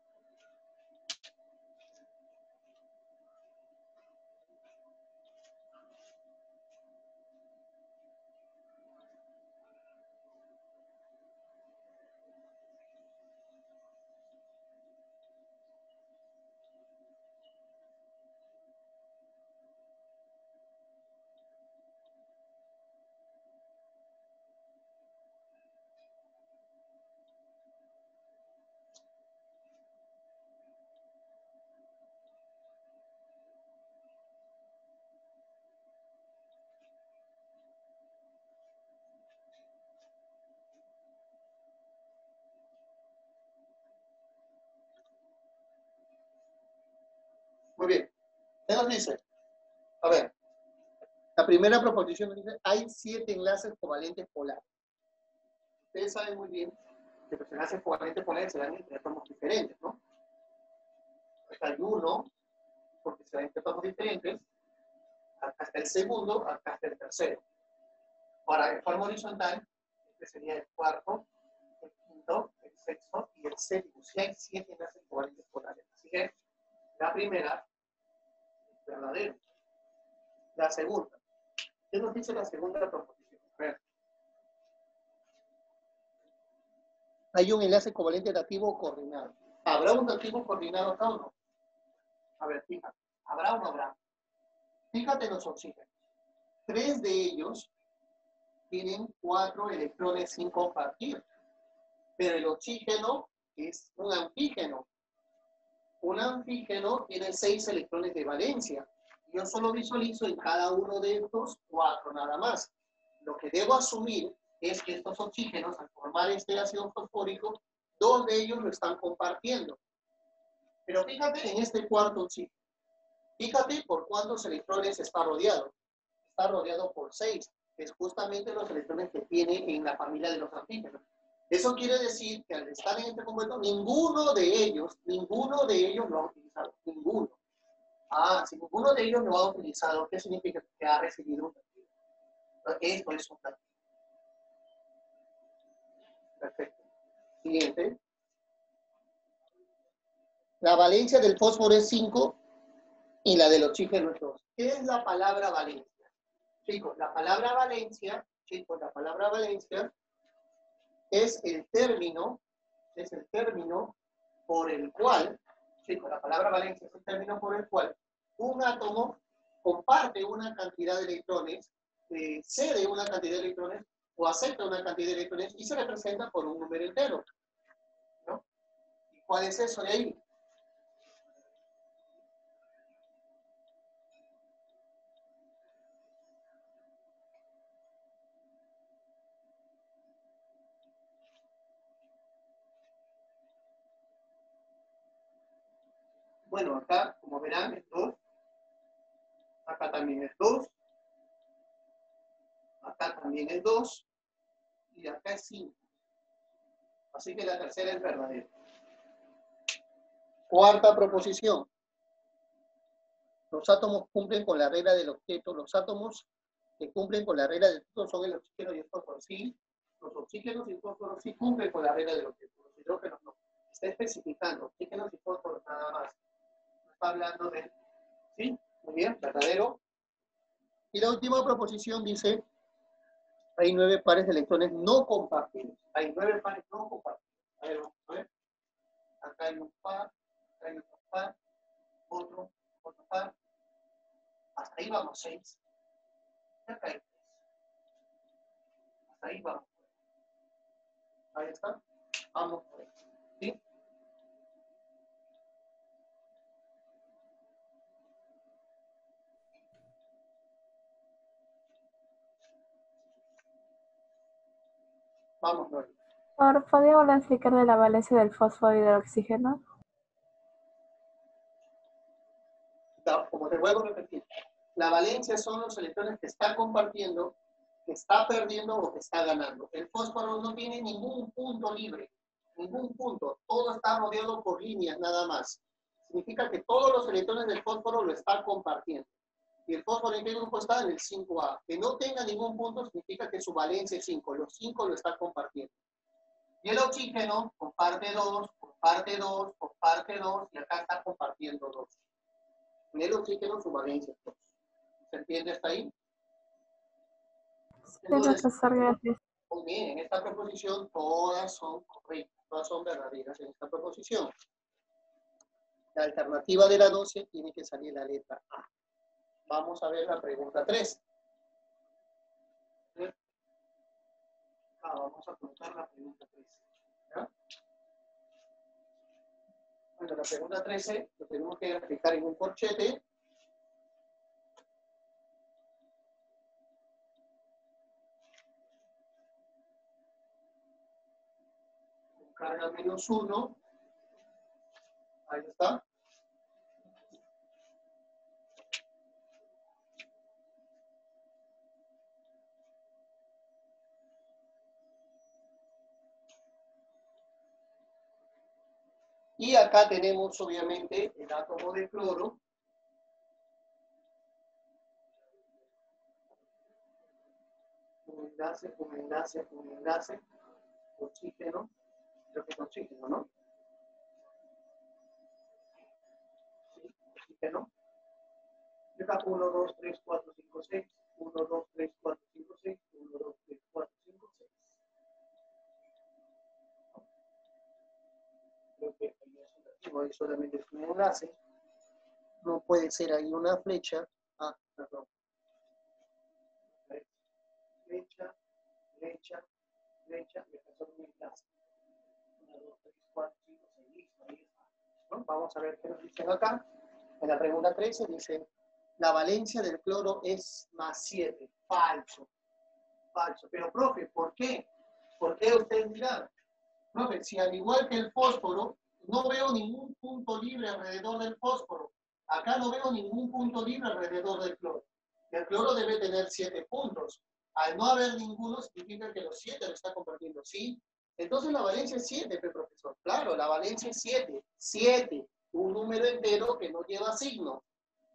Muy bien. ¿Qué nos dice? A ver, la primera proposición nos dice, hay 7 enlaces covalentes polares. Ustedes saben muy bien que los enlaces covalentes polares se dan entre átomos diferentes, ¿no? Acá hay uno, porque se dan entre átomos diferentes, acá está el segundo, acá está el tercero. Ahora, en forma horizontal, este sería el cuarto, el quinto, el sexto y el séptimo. Si hay 7 enlaces covalentes polares. Así que la primera es verdadera. La segunda. ¿Qué nos dice la segunda proposición? A ver. Hay un enlace covalente dativo coordinado. ¿Habrá un dativo coordinado acá o no? A ver, fíjate. ¿Habrá o no habrá? Fíjate en los oxígenos. 3 de ellos tienen 4 electrones sin compartir. Pero el oxígeno es un anfígeno. Un anfígeno tiene 6 electrones de valencia. Yo solo visualizo en cada uno de estos 4 nada más. Lo que debo asumir es que estos oxígenos, al formar este ácido fosfórico, 2 de ellos lo están compartiendo. Pero fíjate en este cuarto oxígeno. Fíjate por cuántos electrones está rodeado. Está rodeado por 6, que es justamente los electrones que tiene en la familia de los anfígenos. Eso quiere decir que al estar en este compuesto, ninguno de ellos lo ha utilizado. Ninguno. Ah, si ninguno de ellos lo ha utilizado, ¿qué significa? Que ha recibido un castigo. Esto es un castigo. Perfecto. Siguiente. La valencia del fósforo es 5 y la del oxígeno es 2. ¿Qué es la palabra valencia? Chicos, la palabra valencia es el término por el cual, chicos, la palabra valencia es el término por el cual un átomo comparte una cantidad de electrones, cede una cantidad de electrones o acepta una cantidad de electrones y se representa por un número entero, ¿no? ¿Y cuál es eso de ahí? Bueno, acá, como verán, es 2. Acá también es 2. Acá también es 2. Y acá es 5. Así que la tercera es verdadera. Cuarta proposición. Los átomos cumplen con la regla del octeto. Los átomos que cumplen con la regla del octeto son el oxígeno y el fósforo. Sí, los oxígenos y el fósforo sí cumplen con la regla del octeto. Los hidrógenos no. Está especificando oxígenos y fósforos nada más. No está hablando de... ¿Sí? Muy bien, verdadero. Y la última proposición dice, hay 9 pares de electrones no compartidos. Hay 9 pares no compartidos. A ver, vamos a ver. Acá hay un par, acá hay otro par, otro par. Hasta ahí vamos 6. Acá hay 3. Hasta ahí vamos. Ahí está. Vamos por ahí. ¿Sí? Vamos, Nori. ¿Podríamos explicar de la valencia del fósforo y del oxígeno? Como te vuelvo a repetir, la valencia son los electrones que está compartiendo, que está perdiendo o que está ganando. El fósforo no tiene ningún punto libre, ningún punto. Todo está rodeado por líneas nada más. Significa que todos los electrones del fósforo lo están compartiendo. Y el fósforo, ¿en qué grupo está? En el 5A. Que no tenga ningún punto significa que su valencia es 5. Los 5 lo están compartiendo. Y el oxígeno comparte 2, comparte 2, comparte 2, y acá está compartiendo 2. En el oxígeno su valencia es 2. ¿Se entiende hasta ahí? Sí, Entonces, profesor, gracias. muy bien, en esta proposición todas son correctas, todas son verdaderas en esta proposición. La alternativa de la 12 tiene que salir la letra A. Vamos a ver la pregunta 3. Vamos a colocar la pregunta 3. ¿Ya? Bueno, la pregunta 13 lo tenemos que aplicar en un corchete. Carga -1. Ahí está. Y acá tenemos, obviamente, el átomo de cloro. Un enlace, oxígeno. Creo que es oxígeno, ¿no? Sí, oxígeno. Y acá 1, 2, 3, 4, 5, 6. 1, 2, 3, 4, 5, 6. 1, 2, 3, 4, 5, 6. Creo que ahí solamente es un enlace. No puede ser ahí una flecha. Ah, perdón. Flecha, flecha, flecha, y acá son un enlace. 1, 2, 3, 4, 5, 6, listo, ahí está. ¿No? Vamos a ver qué nos dicen acá. En la pregunta 13 dice, la valencia del cloro es +7. Falso. Falso. Pero, profe, ¿por qué? ¿Por qué usted dirá? Profe, si al igual que el fósforo, no veo ningún punto libre alrededor del fósforo. Acá no veo ningún punto libre alrededor del cloro. El cloro debe tener 7 puntos. Al no haber ninguno, significa que los 7 lo está compartiendo. ¿Sí? Entonces la valencia es 7, profesor. Claro, la valencia es 7. 7. Un número entero que no lleva signo.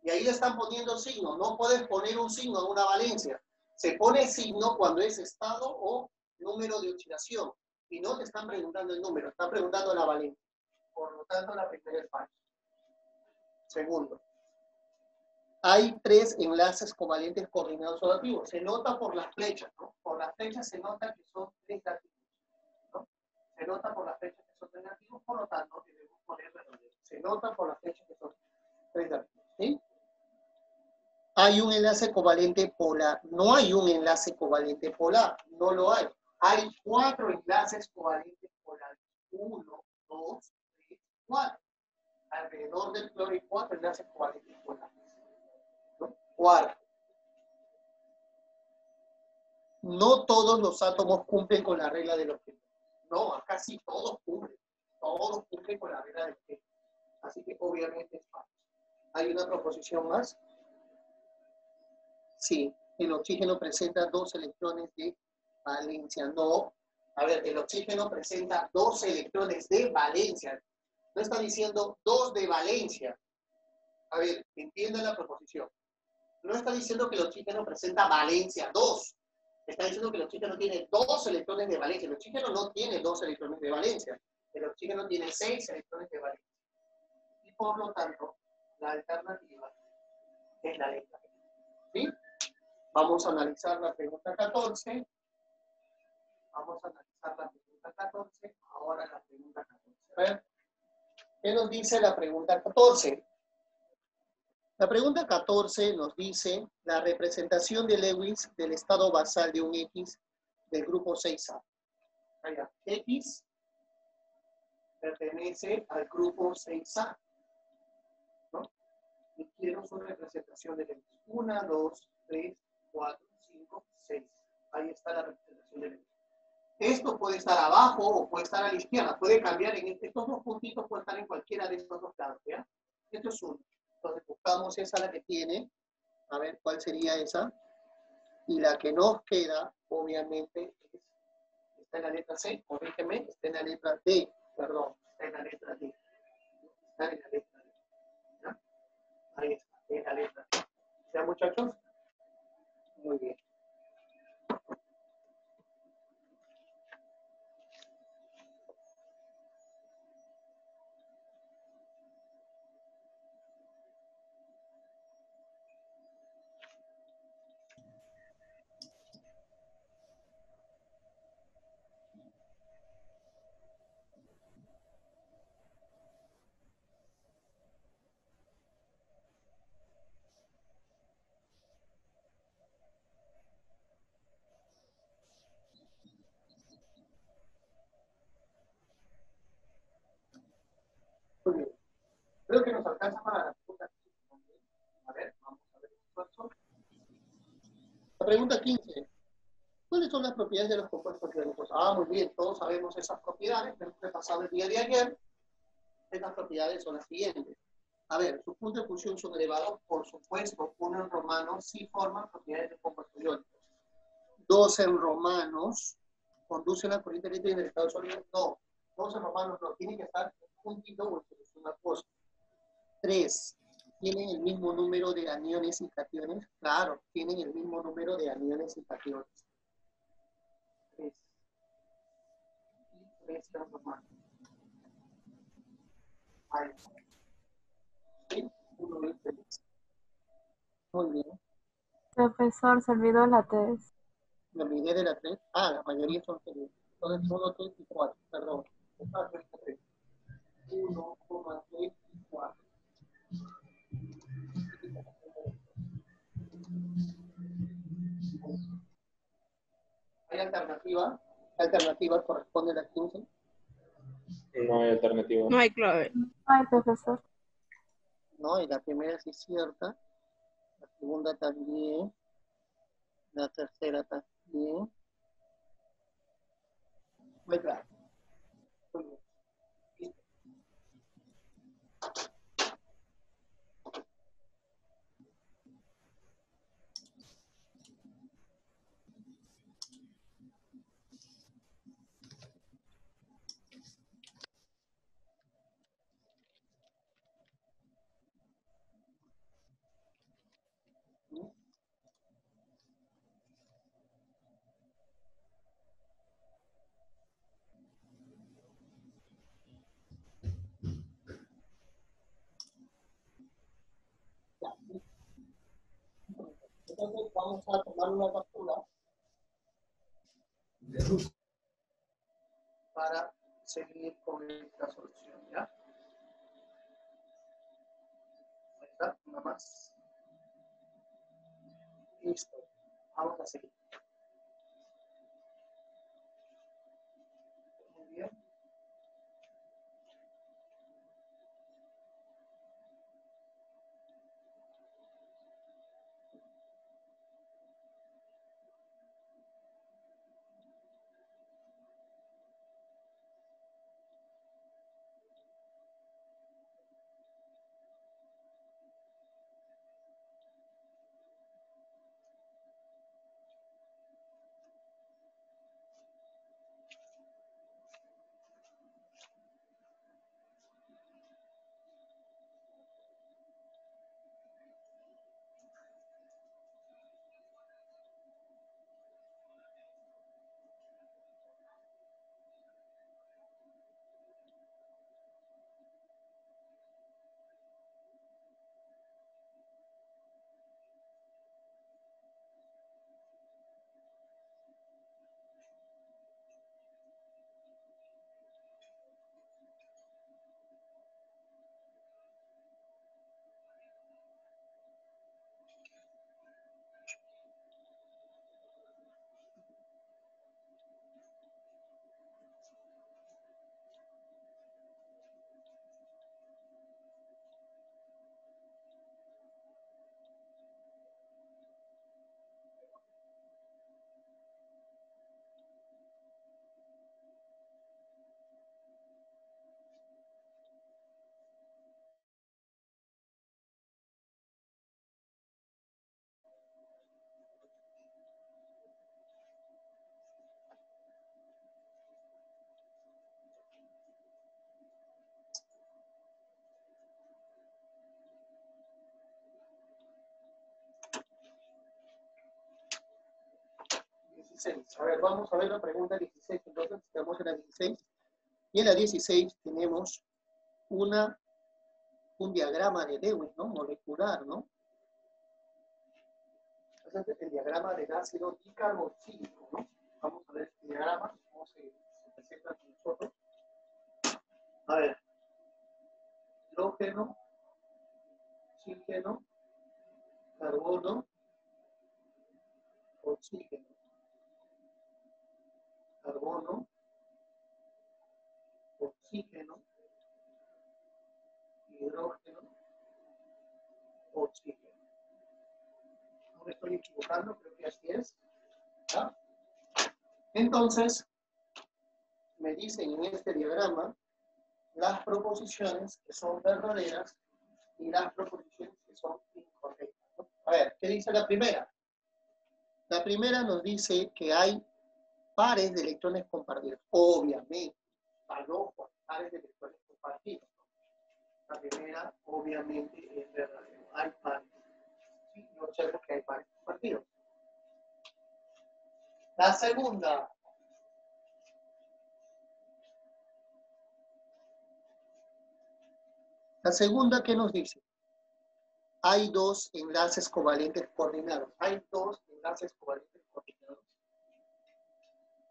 Y ahí le están poniendo signo. No puedes poner un signo en una valencia. Se pone signo cuando es estado o número de oxidación. Y no te están preguntando el número, están preguntando la valencia. Por lo tanto, la primera es falsa. Segundo, hay 3 enlaces covalentes coordinados o activos. Se nota por las flechas, ¿no? Por las flechas se nota que son 3 activos, ¿no? Se nota por las flechas que son 3 activos, por lo tanto, debemos poner verdadero. Se nota por las flechas que son 3 activos, ¿sí? Hay un enlace covalente polar. No hay un enlace covalente polar, no lo hay. Hay 4 enlaces covalentes polares. 1, 2, 3, 4. Alrededor del cloro hay 4 enlaces covalentes polares. ¿No? 4. No todos los átomos cumplen con la regla del octeto. No, acá sí todos cumplen. Todos cumplen con la regla del octeto. Así que obviamente es falso. proposición más? Sí, el oxígeno presenta 2 electrones de valencia. No, a ver, el oxígeno presenta 2 electrones de valencia. No está diciendo 2 de valencia. A ver, entiendan la proposición. No está diciendo que el oxígeno presenta valencia 2. Está diciendo que el oxígeno tiene 2 electrones de valencia. El oxígeno no tiene 2 electrones de valencia. El oxígeno tiene 6 electrones de valencia. Y por lo tanto, la alternativa es la letra B. ¿Sí? Vamos a analizar la pregunta 14. Vamos a analizar la pregunta 14. Ahora la pregunta 14. A ver, ¿qué nos dice la pregunta 14? La pregunta 14 nos dice la representación de Lewis del estado basal de un X del grupo 6A. Allá, X pertenece al grupo 6A, ¿no? Y quiero su representación de Lewis. 1, 2, 3, 4, 5, 6. Ahí está la representación de Lewis. Esto puede estar abajo o puede estar a la izquierda. Puede cambiar en estos dos puntitos, puede estar en cualquiera de estos dos lados, ¿ya? Esto es uno. Entonces buscamos esa la que tiene. A ver cuál sería esa. Y la que nos queda, obviamente, está en la letra C. Corrígeme, está en la letra D. Perdón, está en la letra D. Está en la letra D. ¿Ya? Ahí está, en la letra D. ¿Ya, muchachos? Muy bien. Muy bien. Creo que nos alcanza para la pregunta 15. A ver, vamos a ver el esfuerzo. La pregunta 15. ¿Cuáles son las propiedades de los compuestos iónicos? Ah, muy bien, todos sabemos esas propiedades, pero hemos repasado el día de ayer. Estas propiedades son las siguientes. A ver, sus puntos de fusión son elevados, por supuesto, 1 en romano sí forman propiedades de compuestos iónicos. 2 en romanos conducen la corriente eléctrica en el estado sólido. No, 2 en romanos no, tienen que estar juntito o en una cosa. 3. ¿Tienen el mismo número de aniones y cationes? Claro, tienen el mismo número de aniones y cationes. 3. Y 3 en romanos. Ahí está. ¿Sí? 1 y 3. Muy bien. Profesor, se olvidó la test. Me olvidé de la 3. Ah, la mayoría son 3. Entonces 1, 3 y 4. Perdón. 1, 3 y 4. ¿Hay alternativa? ¿La alternativa corresponde a la 15? No hay alternativa. No hay clave. Ay, profesor. No, y la primera sí es cierta. La segunda también. La tercera también. Muy claro. Muy bien. Listo. Ya. Entonces vamos a tomar una captura para seguir con esta solución, ¿ya? Ahí está, una más. Listo. Vamos a seguir. Muy bien. 16. A ver, vamos a ver la pregunta 16. Entonces, estamos en la 16. Y en la 16 tenemos un diagrama de Lewis, ¿no? Molecular, ¿no? Entonces, el diagrama del ácido dicarboxílico, ¿no? Vamos a ver este diagrama, cómo se presenta con nosotros. A ver, hidrógeno, oxígeno, carbono, oxígeno, carbono, oxígeno, hidrógeno, oxígeno. No me estoy equivocando, creo que así es. ¿Ya? Entonces, me dicen en este diagrama las proposiciones que son verdaderas y las proposiciones que son incorrectas, ¿no? A ver, ¿qué dice la primera? La primera nos dice que hay pares de electrones compartidos. Obviamente, pares de electrones compartidos, ¿no? La primera, obviamente, es verdadera. Hay pares. Sí, yo observo que hay pares compartidos. La segunda. La segunda, ¿qué nos dice? Hay dos enlaces covalentes coordinados. ¿Hay dos enlaces covalentes coordinados?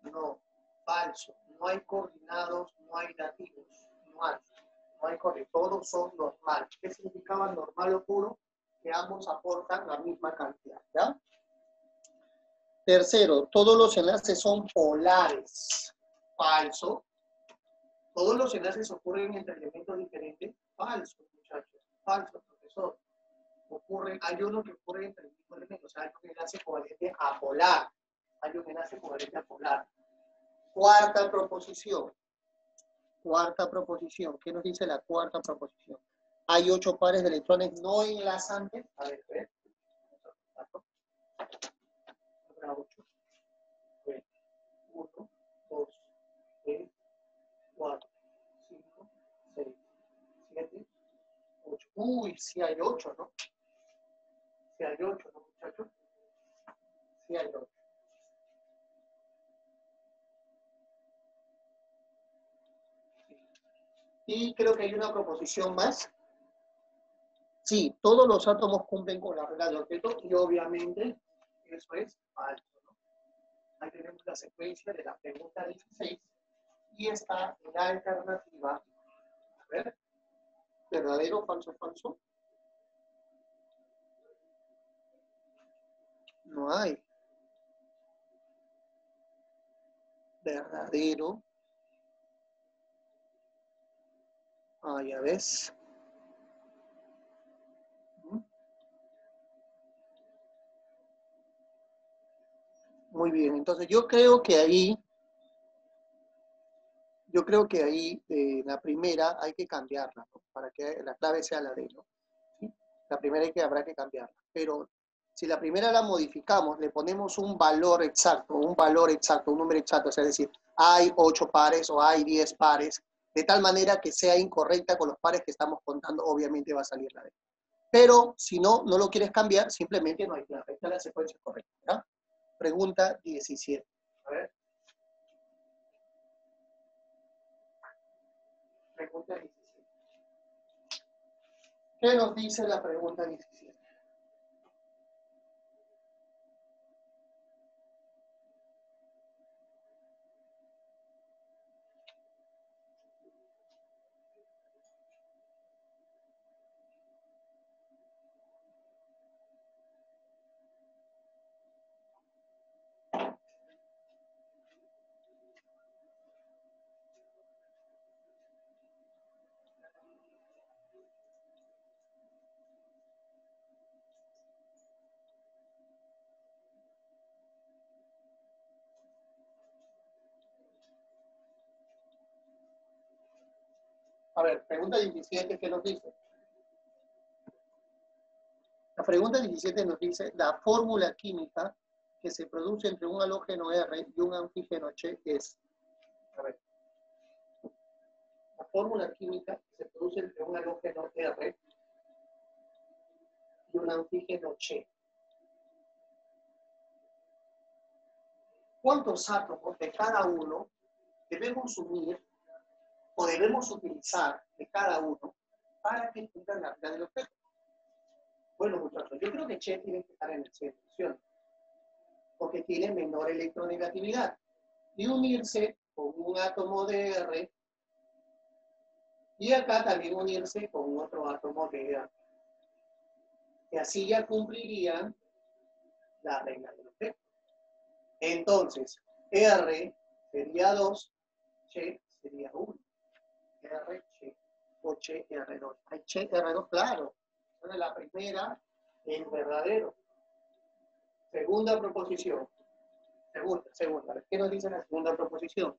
No, falso. No hay coordinados, no hay dativos. No hay. No hay coordinados. Todos son normales. ¿Qué significaba normal o puro? Que ambos aportan la misma cantidad, ¿ya? Tercero, todos los enlaces son polares. Falso. Todos los enlaces ocurren entre elementos diferentes. Falso, muchachos. Falso, profesor. Hay uno que ocurre entre el mismo elemento. O sea, hay un enlace covalente apolar. Hay un enlace covalente apolar. Cuarta proposición. Cuarta proposición. ¿Qué nos dice la cuarta proposición? Hay 8 pares de electrones no enlazantes. A ver, a ver. 8. 1, 2, 3, 4, 5, 6, 7, 8. Uy, sí hay 8, ¿no? Sí hay 8, ¿no, muchachos? Sí hay 8. Y creo que hay una proposición más. Sí, todos los átomos cumplen con la regla de Octeto y obviamente eso es falso, ¿no? Ahí tenemos la secuencia de la pregunta 16 y está en la alternativa. A ver, ¿verdadero, falso, falso? No hay. Verdadero. Ah, ya ves. Muy bien, entonces yo creo que ahí la primera hay que cambiarla, ¿no? Para que la clave sea la D, ¿no? ¿Sí? La primera habrá que cambiarla. Pero si la primera la modificamos, le ponemos un valor exacto, un número exacto, o sea, es decir, hay 8 pares o hay 10 pares, de tal manera que sea incorrecta con los pares que estamos contando, obviamente va a salir la D. Pero si no lo quieres cambiar, simplemente no hay clave. Esta es la secuencia correcta, ¿verdad? Pregunta 17. A ver. Pregunta 17. ¿Qué nos dice la pregunta 17? A ver, pregunta 17, ¿qué nos dice? La pregunta 17 nos dice, la fórmula química que se produce entre un halógeno R y un antígeno H es. A ver. La fórmula química que se produce entre un halógeno R y un antígeno H. cuántos átomos de cada uno debemos unir o debemos utilizar de cada uno para que cumplan la regla del objeto. Bueno, muchachos, yo creo que Che tiene que estar en el centro, porque tiene menor electronegatividad. Y unirse con un átomo de R, y acá también unirse con otro átomo de R. Y así ya cumplirían la regla del objeto. Entonces, R sería 2, Che sería 1. R, Che, o Che, R2. Hay Che, R2, claro. Esa es la primera, el verdadero. Segunda proposición. Segunda. ¿Qué nos dice la segunda proposición?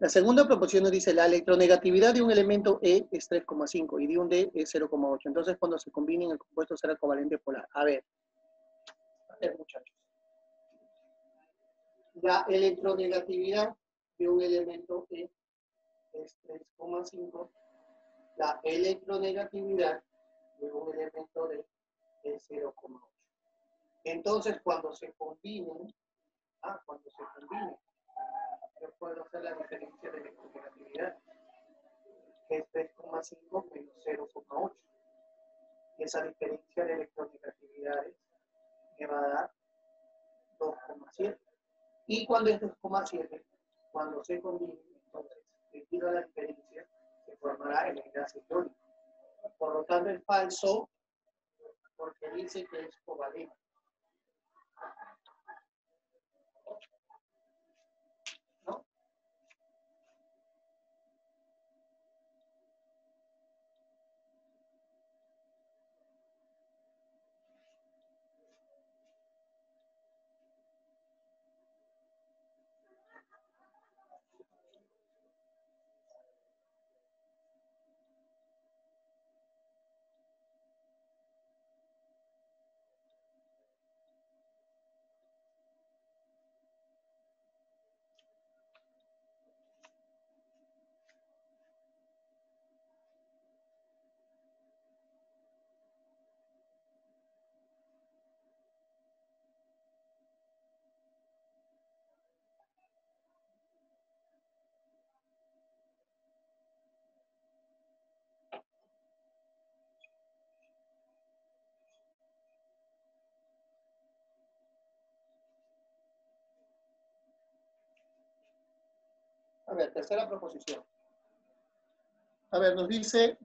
La segunda proposición nos dice la electronegatividad de un elemento E es 3,5 y de un D es 0,8. Entonces, cuando se combinen, el compuesto será covalente polar. A ver, muchachos. La electronegatividad de un elemento E es 3,5. La electronegatividad de un elemento D es 0,8. Entonces, cuando se combinen, yo puedo hacer la diferencia de electronegatividad, que es 3,5 menos 0,8. Y esa diferencia de electronegatividades me va a dar 2,7. Y cuando es 2,7, cuando se combine, entonces, debido a la diferencia, se formará el enlace iónico. Por lo tanto, es falso porque dice que es covalente. ¿No? A ver, tercera proposición. A ver, nos dice,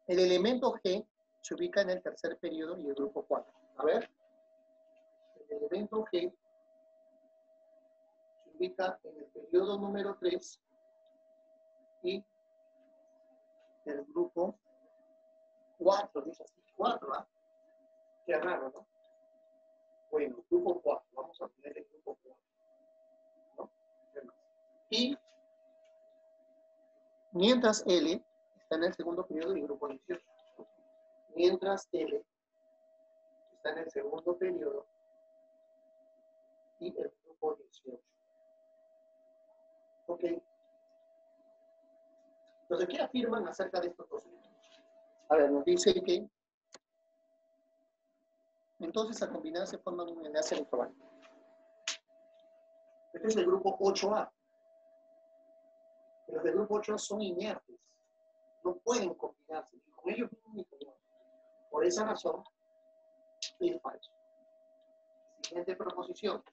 el elemento G se ubica en el tercer periodo y el grupo 4. A ver, el elemento G se ubica en el periodo número 3 y el grupo 4, dice así, 4, ¿ah? Qué raro, ¿no? Bueno, grupo 4, vamos a poner el grupo 4, ¿no? Y mientras L está en el segundo periodo y grupo 18. Mientras L está en el segundo periodo y el grupo 18. Ok. Entonces, ¿qué afirman acerca de estos dos grupos? A ver, nos dice que entonces al combinarse forman un enlace electrovalente. Este es el grupo 8A. Los del grupo 8 son inertes. No pueden combinarse ni con ellos ni con otros. Por esa razón, es falso. Siguiente proposición.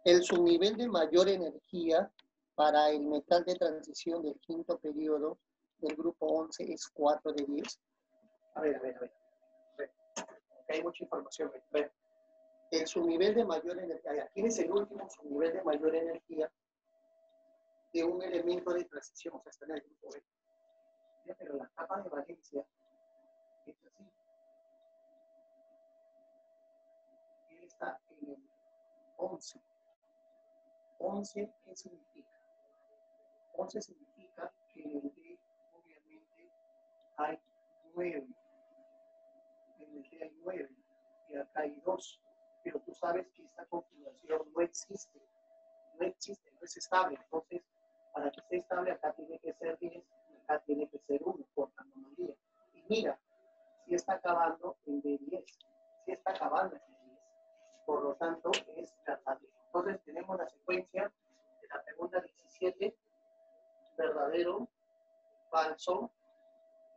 El subnivel de mayor energía para el metal de transición del quinto periodo del grupo 11 es 4 de 10. A ver. Hay mucha información. A ver. El subnivel de mayor energía. ¿Quién es el último subnivel de mayor energía de un elemento de transición? O sea, está en el grupo B. Pero la capa de valencia es así. Él está en el 11. 11, ¿qué significa? 11 significa que en el D, obviamente, hay 9. En el D hay 9. Y acá hay 2. Pero tú sabes que esta configuración no existe. No es estable. Entonces, para que esté estable, acá tiene que ser 10, acá tiene que ser 1 por anomalía. Y mira, sí está acabando en B10. Sí está acabando en B10. Por lo tanto, es verdadero. Entonces, tenemos la secuencia de la pregunta 17. Verdadero, falso,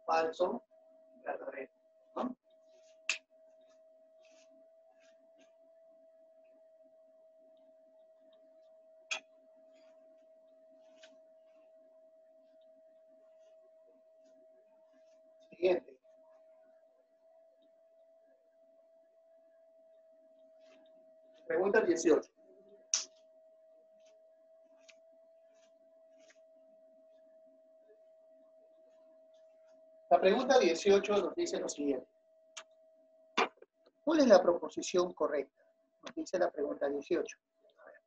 falso, verdadero, ¿no? Siguiente. Pregunta 18. La pregunta 18 nos dice lo siguiente. ¿Cuál es la proposición correcta? Nos dice la pregunta 18. A ver.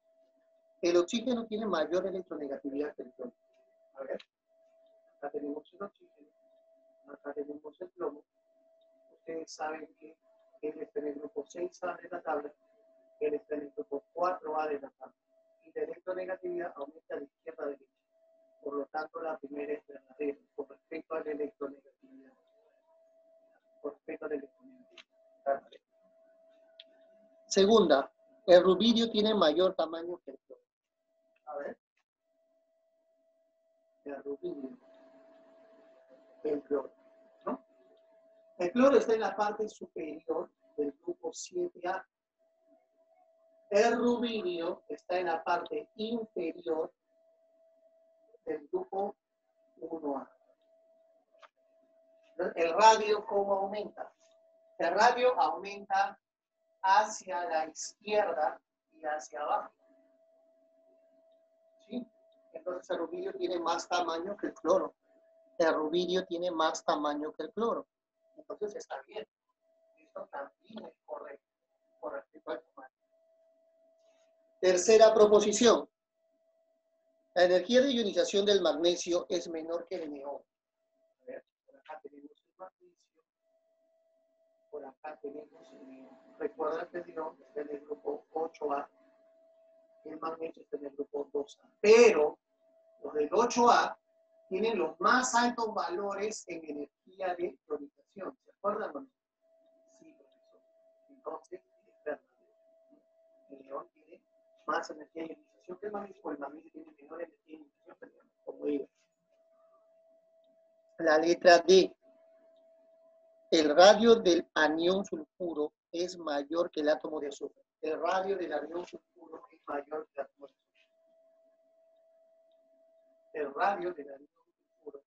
El oxígeno tiene mayor electronegatividad que el plomo. A ver. Acá tenemos el oxígeno. Acá tenemos el plomo. Ustedes saben que él está en el grupo 6A de la tabla. Él está en el grupo 4A de la tabla. Y la electronegatividad aumenta de izquierda a derecha. Por lo tanto, la primera es verdadera con respecto a la electronegatividad. Con respecto a la electronegatividad. Segunda, el rubidio tiene mayor tamaño que el cloro. A ver. El rubidio. El cloro. ¿No? El cloro está en la parte superior del grupo 7A. El rubidio está en la parte inferior del grupo 1A. El radio, ¿cómo aumenta? El radio aumenta hacia la izquierda y hacia abajo. ¿Sí? Entonces el rubidio tiene más tamaño que el cloro. El rubidio tiene más tamaño que el cloro. Entonces está bien. Esto también es correcto con respecto al tamaño. Tercera proposición. La energía de ionización del magnesio es menor que el neón. A ver, por acá tenemos el magnesio. Por acá tenemos el neón. Recuerda que el neón está en el grupo 8A. El magnesio está en el grupo 2A. Pero los del 8A tienen los más altos valores en energía de ionización. ¿Se acuerdan o no? Sí, profesor. Entonces, es verdadero. El neón tiene más energía de ionización que el magnesio, o el magnesio tiene menor energía de ionización que el neón, como digo. La letra D. El radio del anión sulfuro es mayor que el átomo de azufre. El radio del anión sulfuro es mayor que el átomo de azufre. El radio del anión sulfuro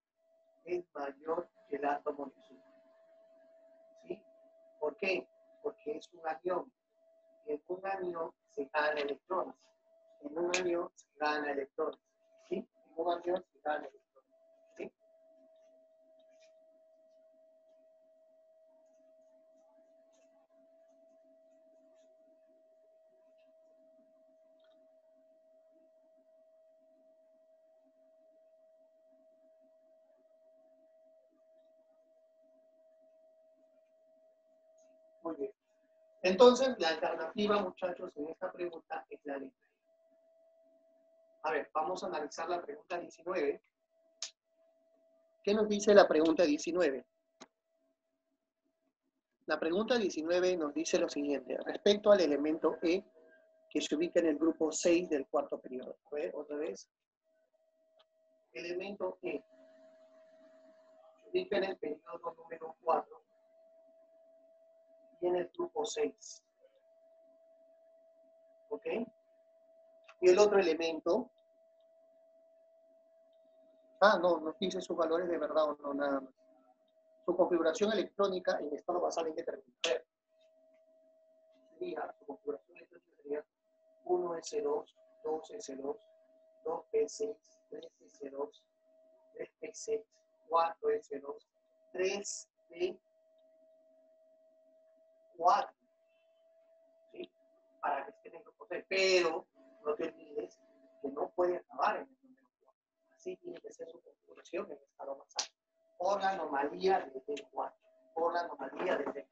es mayor que el átomo de azufre. ¿Sí? ¿Por qué? Porque es un anión. Y en un anión se gana electrones. En un anión se gana electrones. ¿Sí? En un anión se gana electrones. ¿Sí? Muy bien. Entonces, la alternativa, muchachos, en esta pregunta es la letra. A ver, vamos a analizar la pregunta 19. ¿Qué nos dice la pregunta 19? La pregunta 19 nos dice lo siguiente, respecto al elemento E, que se ubica en el grupo 6 del cuarto periodo. A ver, otra vez. Elemento E. Se ubica en el periodo número 4 y en el grupo 6. ¿Ok? Y el otro elemento. No, nos dice sus valores de verdad o no, nada más. Su configuración electrónica en estado basal indeterminado. A ver. Sería, su configuración electrónica sería 1S2, 2S2, 2P6, 3S2, 3P6, 4S2, 3D4. ¿Sí? Para que estén en grupo 6. Pero no te olvides que no puede acabar en el número 4. Así tiene que ser su configuración en estado basal. Por la anomalía de D4. Por la anomalía de D4.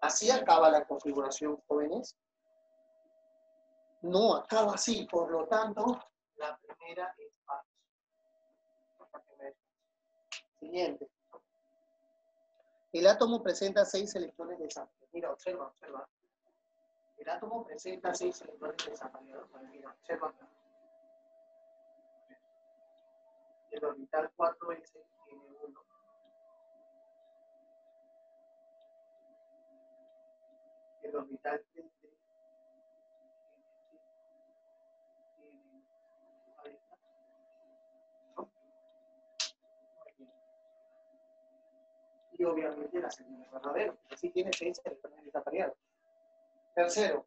Así acaba la configuración, jóvenes. No acaba así, por lo tanto, la primera es falsa. Siguiente. El átomo presenta 6 electrones desapareados. Mira, observa, observa. El átomo presenta 6 electrones desapareados. Mira, observa acá. El orbital 4s tiene 1. El orbital 3 tiene 40. ¿No? Y obviamente la segunda es verdadero. Así tiene 6 electrones desapareados. Tercero.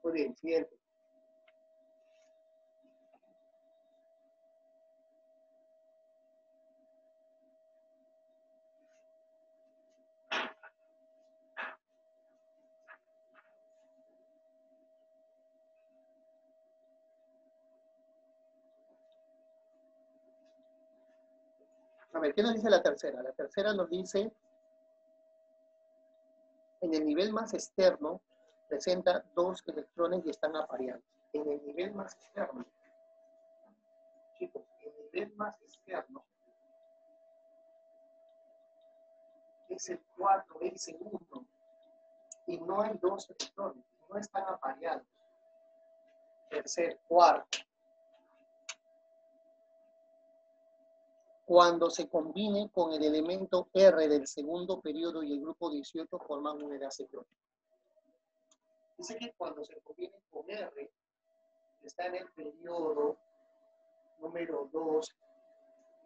Muy bien, siguiente. A ver, ¿qué nos dice la tercera? La tercera nos dice, en el nivel más externo, presenta 2 electrones y están apareados. En el nivel más externo, chicos, en el nivel más externo es el 4s1 y no hay 2 electrones, no están apareados. Tercer, cuarto. Cuando se combine con el elemento R del segundo periodo y el grupo 18 forman un enlace crónico. Dice que cuando se combine con R, está en el periodo número 2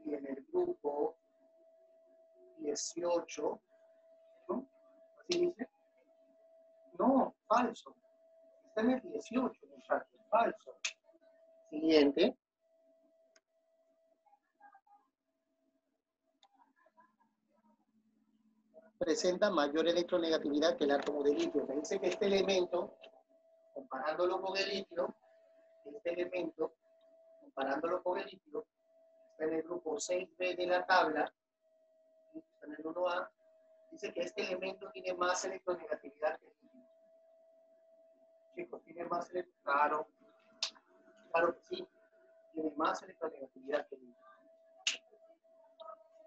y en el grupo 18, ¿no? ¿Así dice? No, falso. Está en el 18, muchachos, falso. Siguiente. Presenta mayor electronegatividad que el átomo de litio. Me dice que este elemento, comparándolo con el litio, está en el grupo 6B de la tabla, está en el 1A, dice que este elemento tiene más electronegatividad que el litio. Chicos, tiene más electronegatividad. Claro que sí, tiene más electronegatividad que el litio.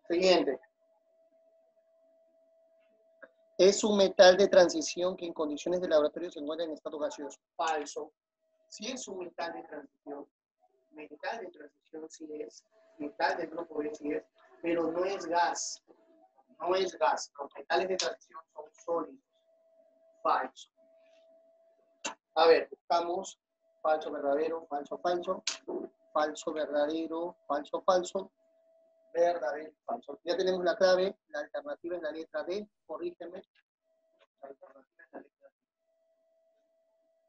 Siguiente. Es un metal de transición que en condiciones de laboratorio se encuentra en estado gaseoso. Falso. Sí es un metal de transición. Metal de transición sí es. Metal del grupo B sí es. Pero no es gas. No es gas. Los metales de transición son sólidos. Falso. A ver, buscamos falso, verdadero, falso, falso. Falso, verdadero, falso, falso. Verdadero, falso. Ya tenemos la clave. La alternativa es la letra D. Corrígeme. La alternativa es la letra D.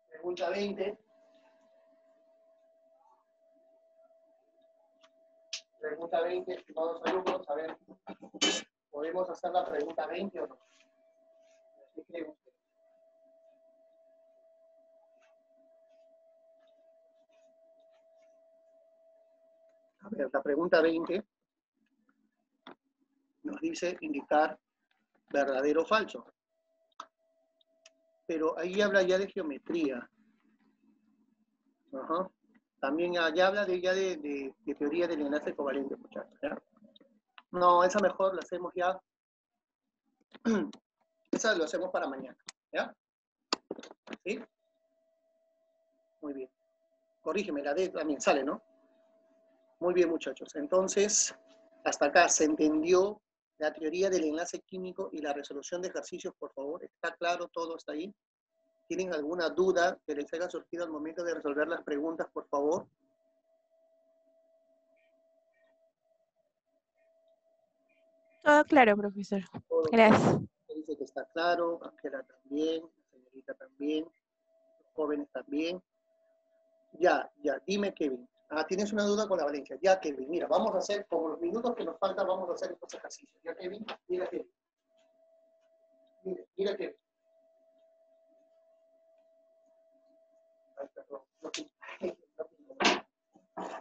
Pregunta 20. Pregunta 20, estimados alumnos. A ver, ¿podemos hacer la pregunta 20 o no? ¿Qué creen ustedes? A ver, la pregunta 20 nos dice indicar verdadero o falso. Pero ahí habla ya de geometría. Ajá. También allá habla de teoría del enlace covalente, muchachos. ¿Ya? No, esa mejor la hacemos ya. Esa lo hacemos para mañana. ¿Ya? ¿Sí? Muy bien. Corrígeme, la D también sale, ¿no? Muy bien, muchachos. Entonces, hasta acá se entendió la teoría del enlace químico y la resolución de ejercicios, por favor. ¿Está claro todo hasta ahí? ¿Tienen alguna duda que les haya surgido al momento de resolver las preguntas, por favor? Todo claro, profesor. Todo Gracias. dice que está claro, Ángela también, la señorita también, los jóvenes también. Ya, dime, Kevin. Tienes una duda con la Valencia. Ya, Kevin, mira, vamos a hacer, como los minutos que nos faltan, vamos a hacer estos ejercicios. Ya, Kevin, mira, Kevin. Mira, Kevin. Ay, perdón.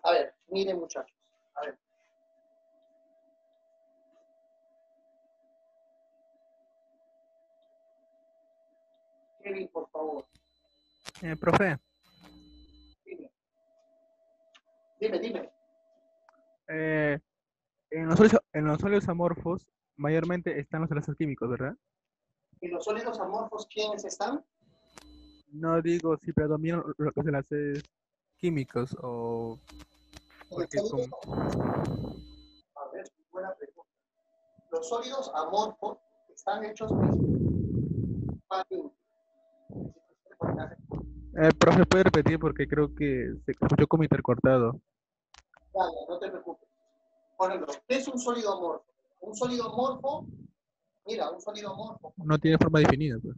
A ver, miren, muchachos. A ver. Kevin, por favor. Profe, Dime. en los sólidos amorfos mayormente están los enlaces químicos, ¿verdad? ¿En los sólidos amorfos quiénes están? No digo si predominan los enlaces químicos o porque A ver, buena pregunta. Los sólidos amorfos están hechos principalmente. profe, puede repetir porque creo que se escuchó como intercortado. Dale, no te preocupes. Por ejemplo, ¿qué es un sólido amorfo? Un sólido amorfo, mira, un sólido amorfo. No tiene forma definida, pues.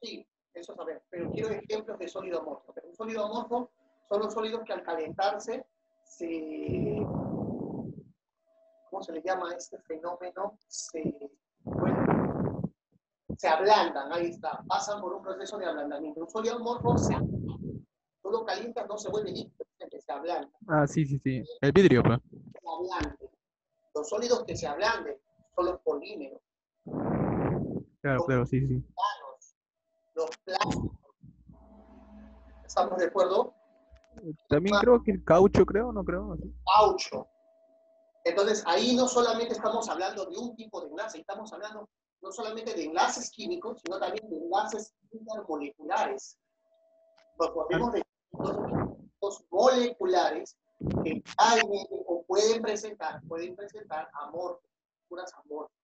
Sí, eso sabemos, pero quiero ejemplos de sólido amorfo. Un sólido amorfo son los sólidos que al calentarse ¿cómo se le llama a este fenómeno? Se ablandan, ahí está, pasan por un proceso de ablandamiento. Un sólido amorfo tú lo calientas, no se vuelve líquido, se ablanda. Sí. El vidrio, pues. Se ablande. Los sólidos que se ablanden son los polímeros. Claro, sí. Los plásticos. ¿Estamos de acuerdo? También creo que el caucho, no creo. ¿Sí? Caucho. Entonces, ahí no solamente estamos hablando de un tipo de enlace, estamos hablando no solamente de enlaces químicos, sino también de enlaces intermoleculares. Nos podemos de los moleculares que hay o pueden presentar amorfos, puras amorfas.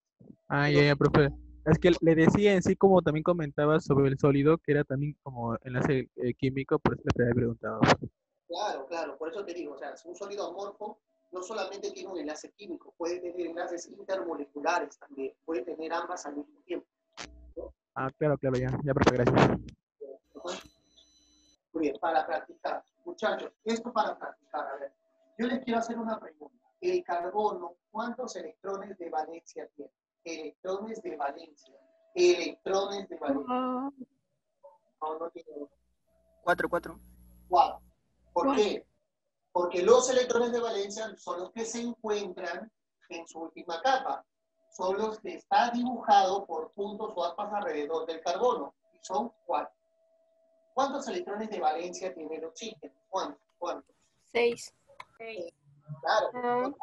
Ya, profe. Es que le decía en sí, como también comentaba sobre el sólido, que era también como enlace químico, por eso le había preguntado. Claro, por eso te digo, o sea, un sólido amorfo no solamente tiene un enlace químico, puede tener enlaces intermoleculares también, puede tener ambas al mismo tiempo, ¿no? Claro, ya, profe, gracias. Muy bien, para practicar. Muchachos, esto para practicar, a ver, yo les quiero hacer una pregunta. El carbono, ¿cuántos electrones de valencia tiene? Electrones de valencia. No tiene. 4. 4. ¿Por qué? Porque los electrones de valencia son los que se encuentran en su última capa. Son los que está dibujado por puntos o aspas alrededor del carbono. Y son 4. ¿Cuántos electrones de valencia tiene el oxígeno? ¿Cuántos? 6. Claro.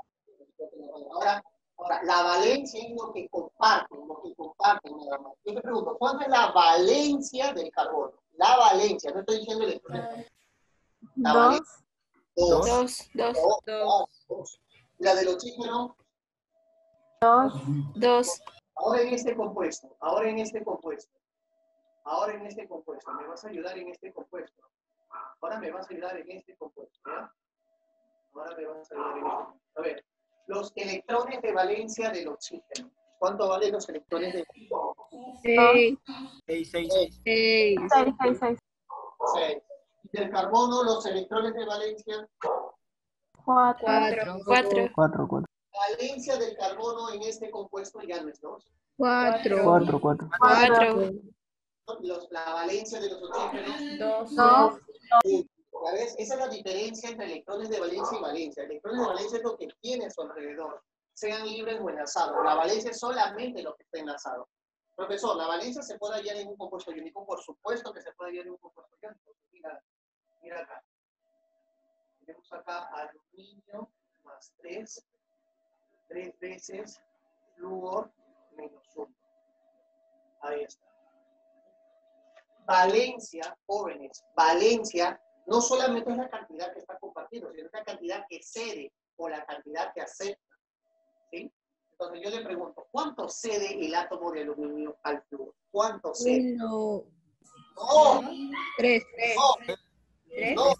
Ahora, la valencia es lo que comparten nada más. Yo te pregunto, ¿cuánto es la valencia del carbono? La valencia, no estoy diciendo electrones. La valencia. 2. La del oxígeno. 2. Ahora en este compuesto. Me vas a ayudar en este compuesto. ¿Ya? A ver, los electrones de valencia del oxígeno. ¿Cuánto valen los electrones de valencia? 6. 6. 6. ¿Y del carbono, los electrones de valencia? 4. 4. La valencia del carbono en este compuesto ya no es 2. 4. La valencia de los oxígenos. 2. ¿Sabes? Esa es la diferencia entre electrones de valencia y valencia. Electrones de valencia es lo que tiene a su alrededor, sean libres o enlazados. La valencia es solamente lo que está enlazado. Profesor, ¿la valencia se puede hallar en un compuesto iónico? Por supuesto que se puede hallar en un compuesto iónico. Mira acá. Tenemos acá aluminio más 3 veces flúor menos 1. Ahí está. Valencia, jóvenes, valencia no solamente es la cantidad que está compartiendo, sino la cantidad que cede o la cantidad que acepta. ¿Sí? Entonces yo le pregunto, ¿cuánto cede el átomo de aluminio al flúor? ¿Cuánto cede? 1. No, 3. no, uno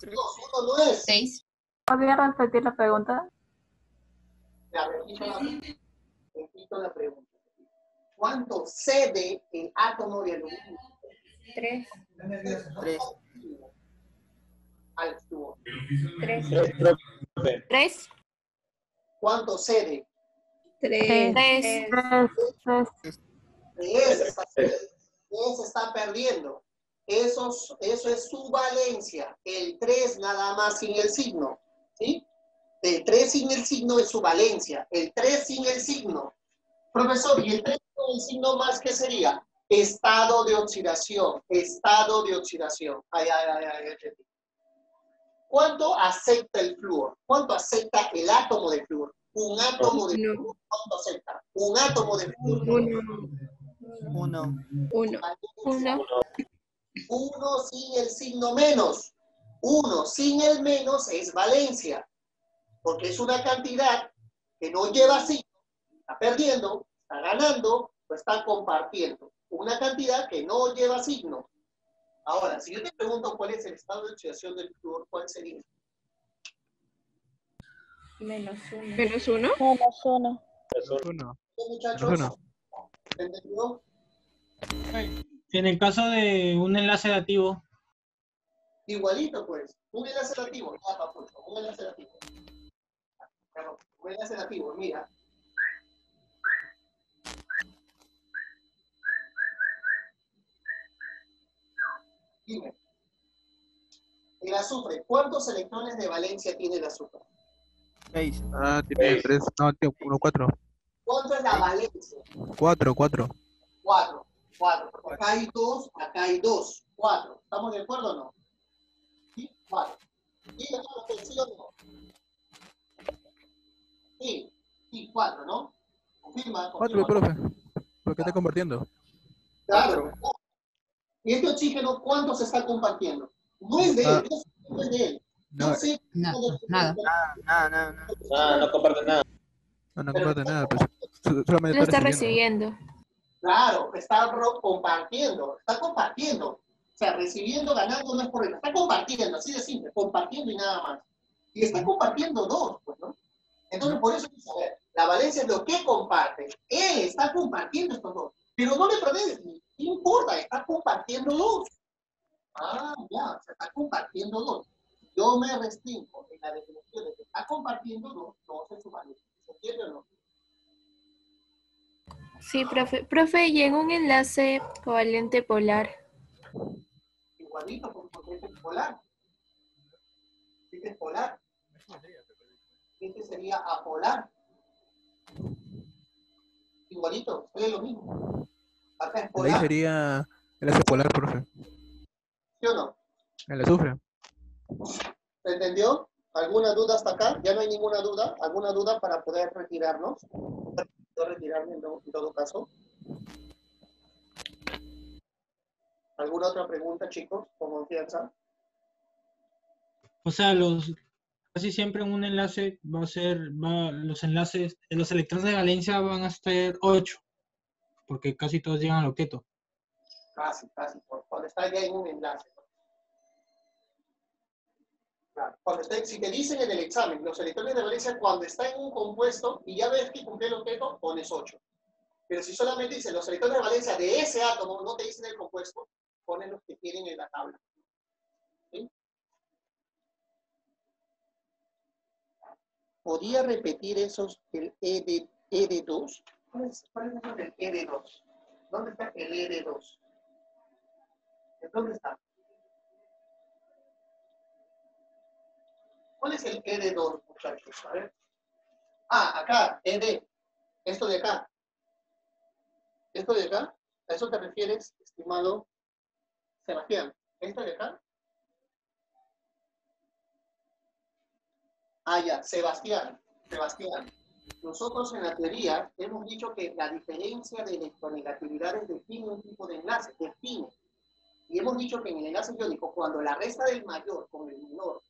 no es. 6. ¿Podría repetir la pregunta? La repito. Repito la pregunta. ¿Cuánto cede el átomo de aluminio? 3. 3. Al flúor. 3. 3, profe. 3. ¿Cuánto cede? 3. 3. Se está perdiendo. Eso es su valencia. El 3 nada más sin el signo. ¿Sí? El 3 sin el signo es su valencia. El 3 sin el signo. Profesor, ¿y el 3 con el signo más qué sería? Estado de oxidación. Estado de oxidación. Ay. ¿Cuánto acepta el flúor? ¿Cuánto acepta el átomo de flúor? Un átomo de flúor, ¿cuánto acepta? Un átomo de flúor. 1. 1. 1. 1 sin el signo menos. 1 sin el menos es valencia. Porque es una cantidad que no lleva signo. Está perdiendo, está ganando, o está compartiendo. Una cantidad que no lleva signo. Ahora, si yo te pregunto cuál es el estado de oxidación del flúor, ¿cuál sería? Menos 1. Menos 1. 1. ¿Sí, muchachos? Uno. ¿Entendió? En el caso de un enlace dativo, Igualito, pues. Un enlace dativo. Ah, papucho, un enlace dativo. Perdón, un enlace dativo, mira. Dime. El azufre, ¿cuántos electrones de valencia tiene el azufre? 6. Ah, tiene 3. No, tiene 1, 4. ¿Cuánto es la valencia? 4. 4. Acá hay 2, acá hay 2. 4. ¿Estamos de acuerdo o no? ¿Sí? 4. Dime, ¿sí o no? Sí, 4, ¿no? Confirma. 4, profe. ¿Por qué está compartiendo? Claro. ¿Y este oxígeno cuánto se está compartiendo? No es de él, no es de él. No, Nada. Nada. No comparte nada. no comparte nada, pues. Solamente Lo está recibiendo. recibiendo. Claro, está compartiendo, está compartiendo. O sea, recibiendo, ganando no es por él. Está compartiendo, así de simple, compartiendo y nada más. Y está compartiendo 2, pues, ¿no? Entonces, por eso, a ver, la valencia es lo que comparte. Él está compartiendo estos 2. Pero no le preguntes, ¿qué importa? Está compartiendo 2. Ah, ya, se está compartiendo 2. Yo me restringo en la definición de que está compartiendo 2 es su valencia. ¿Se entiende o no? Sí, profe. Profe, y en un enlace covalente polar. Igualito, porque este es polar. Este es polar. Este sería apolar. Igualito, es lo mismo. Acá es Ahí polar, sería el enlace polar, profe. ¿sí o no? El azufre. ¿Se entendió? ¿Alguna duda hasta acá? ¿Ya no hay ninguna duda? ¿Alguna duda para poder retirarnos? ¿Puedo retirarme en todo caso? ¿Alguna otra pregunta, chicos? Con confianza. o sea, casi siempre en un enlace los enlaces, los electrones de valencia van a ser 8, porque casi todos llegan al octeto. Casi. Cuando está ya en un enlace. Claro. Si te dicen en el examen, los electrones de valencia, cuando está en un compuesto y ya ves que cumple el octeto, pones 8. Pero si solamente dicen los electrones de valencia de ese átomo, no te dicen el compuesto, ponen los que tienen en la tabla. ¿Sí? ¿Podría repetir esos, el E de 2? ¿Cuál es el E de 2? ¿Dónde está el E de 2? ¿Dónde está? ¿Cuál es el E de 2, muchachos? A ver. Ah, acá, ED. Esto de acá. ¿Esto de acá? ¿A eso te refieres, estimado Sebastián? ¿Esto de acá? Ah, ya, Sebastián. Nosotros en la teoría hemos dicho que la diferencia de electronegatividades define un tipo de enlace, define. Y hemos dicho que en el enlace iónico, cuando la resta del mayor con el menor,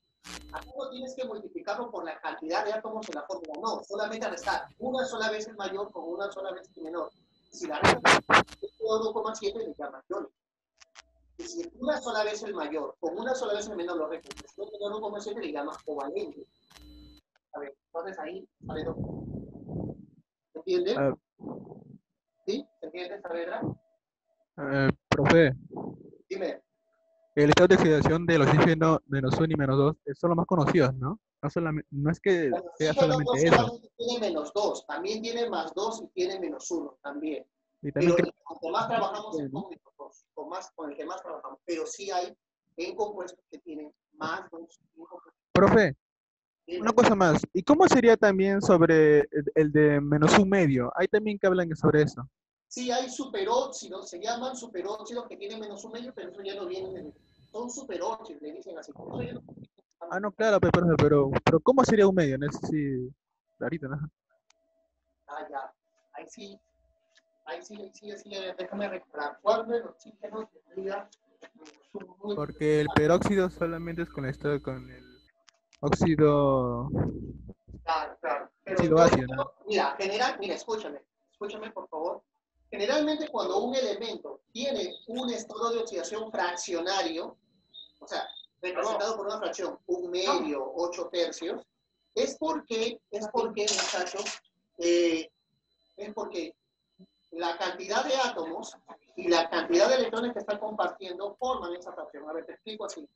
aquí no tienes que multiplicarlo por la cantidad de átomos en la fórmula, no, solamente restar una sola vez el mayor con una sola vez el menor. Si la resta es 1,7, le llamas iónico. Y si una sola vez el mayor con una sola vez el menor lo repites, no tiene 1,7, le llamas covalente. A ver, entonces ahí, ¿vale? entiende? Ah, ¿Sí? ¿Se entiende, Saavedra? profe, Dime. el estado de oxidación del oxígeno -1 y -2 son los más conocidos, ¿no? No es que El sea oxígeno no solamente eso. solamente tiene -2, también tiene +2 y tiene -1 también. Y también Pero creo con el que más trabajamos es ¿no? con -2, con el que más trabajamos. Pero sí hay en compuestos que tienen +2. Profe, una cosa más. ¿Y cómo sería también sobre el de -1 medio? Hay también que hablan sobre eso. Sí, hay superóxidos, se llaman superóxidos que tienen -1 medio, pero eso ya no viene son superóxidos, le dicen así. Eso ya no- Ah, no, claro, pero ¿cómo sería un medio? No sé si... Clarito, ¿no? Ah, ya. Ahí sí, déjame recordar. ¿Cuál de los oxígenos tendría -1? Porque el peróxido solamente es con el óxido, Claro, claro. Pero óxido ácido, ¿no? mira, escúchame por favor. Generalmente cuando un elemento tiene un estado de oxidación fraccionario, o sea, representado por una fracción, 1/2, 8/3, es porque, muchachos, es porque la cantidad de átomos y la cantidad de electrones que están compartiendo forman esa fracción. A ver, te explico así.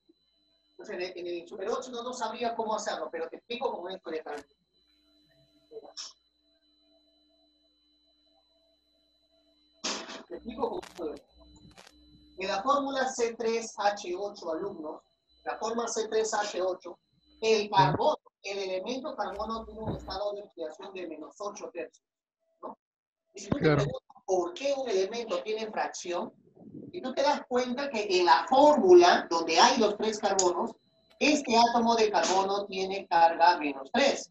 Entonces, en el superóxido no sabría cómo hacerlo, pero te explico con esto de acá. Te explico cómo esto de acá. En la fórmula C3H8, alumnos, la fórmula C3H8, el carbono, el elemento carbono tiene un estado de oxidación de -8/3, ¿no? Y si tú te Claro. preguntas por qué un elemento tiene fracción, y tú te das cuenta que en la fórmula donde hay los 3 carbonos, este átomo de carbono tiene carga -3.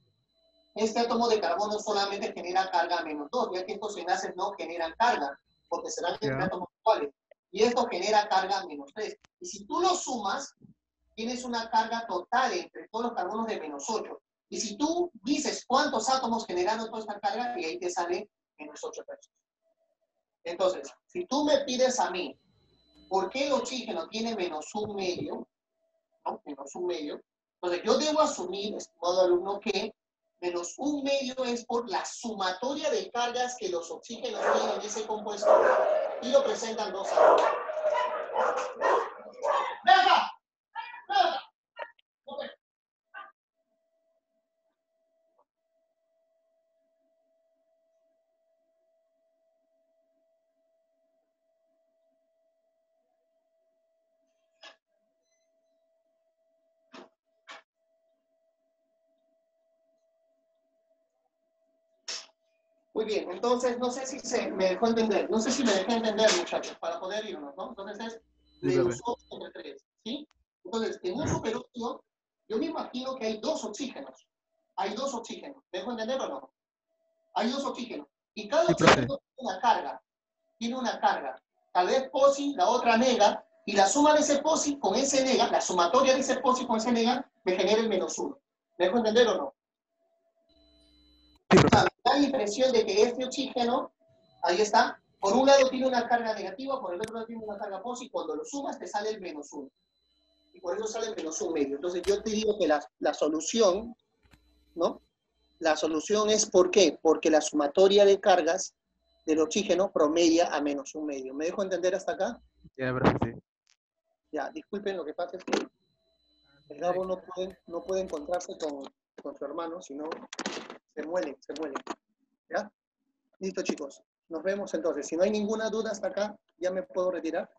Este átomo de carbono solamente genera carga -2, ya que estos enlaces no generan carga, porque serán entre átomos iguales. Y esto genera carga -3. Y si tú lo sumas, tienes una carga total entre todos los carbonos de -8. Y si tú dices cuántos átomos generaron toda esta carga, y ahí te sale -8/3. Entonces, si tú me pides a mí, ¿por qué el oxígeno tiene -1 medio? ¿No? -1 medio. Entonces, yo debo asumir, estimado alumno, que -1 medio es por la sumatoria de cargas que los oxígenos tienen en ese compuesto y lo presentan dos átomos. ¡Venga! ¡Venga! Okay. Muy bien, entonces no sé si me dejó entender, no sé si me dejé entender, muchachos, para poder irnos, ¿no? Entonces es -8/3, ¿sí? Entonces, en un superóxido, yo me imagino que hay 2 oxígenos. Hay 2 oxígenos. ¿Me dejo entender o no? Hay 2 oxígenos. Y cada oxígeno tiene una carga. Tiene una carga. Tal vez posi, la otra nega, y la suma de ese posi con ese nega, la sumatoria de ese posi con ese nega, me genera el -1. ¿Me dejo entender o no? O sea, me da la impresión de que este oxígeno, ahí está, por un lado tiene una carga negativa, por el otro lado tiene una carga positiva, cuando lo sumas te sale el -1. Y por eso sale el -1 medio. Entonces yo te digo que la solución, ¿no? La solución es ¿por qué? Porque la sumatoria de cargas del oxígeno promedia a -1 medio. ¿Me dejo entender hasta acá? Ya, profe, sí. Ya, disculpen, lo que pasa es que el Gabo no puede encontrarse con su hermano, sino se muele. ¿Ya? Listo, chicos. Nos vemos entonces. Si no hay ninguna duda hasta acá, ya me puedo retirar.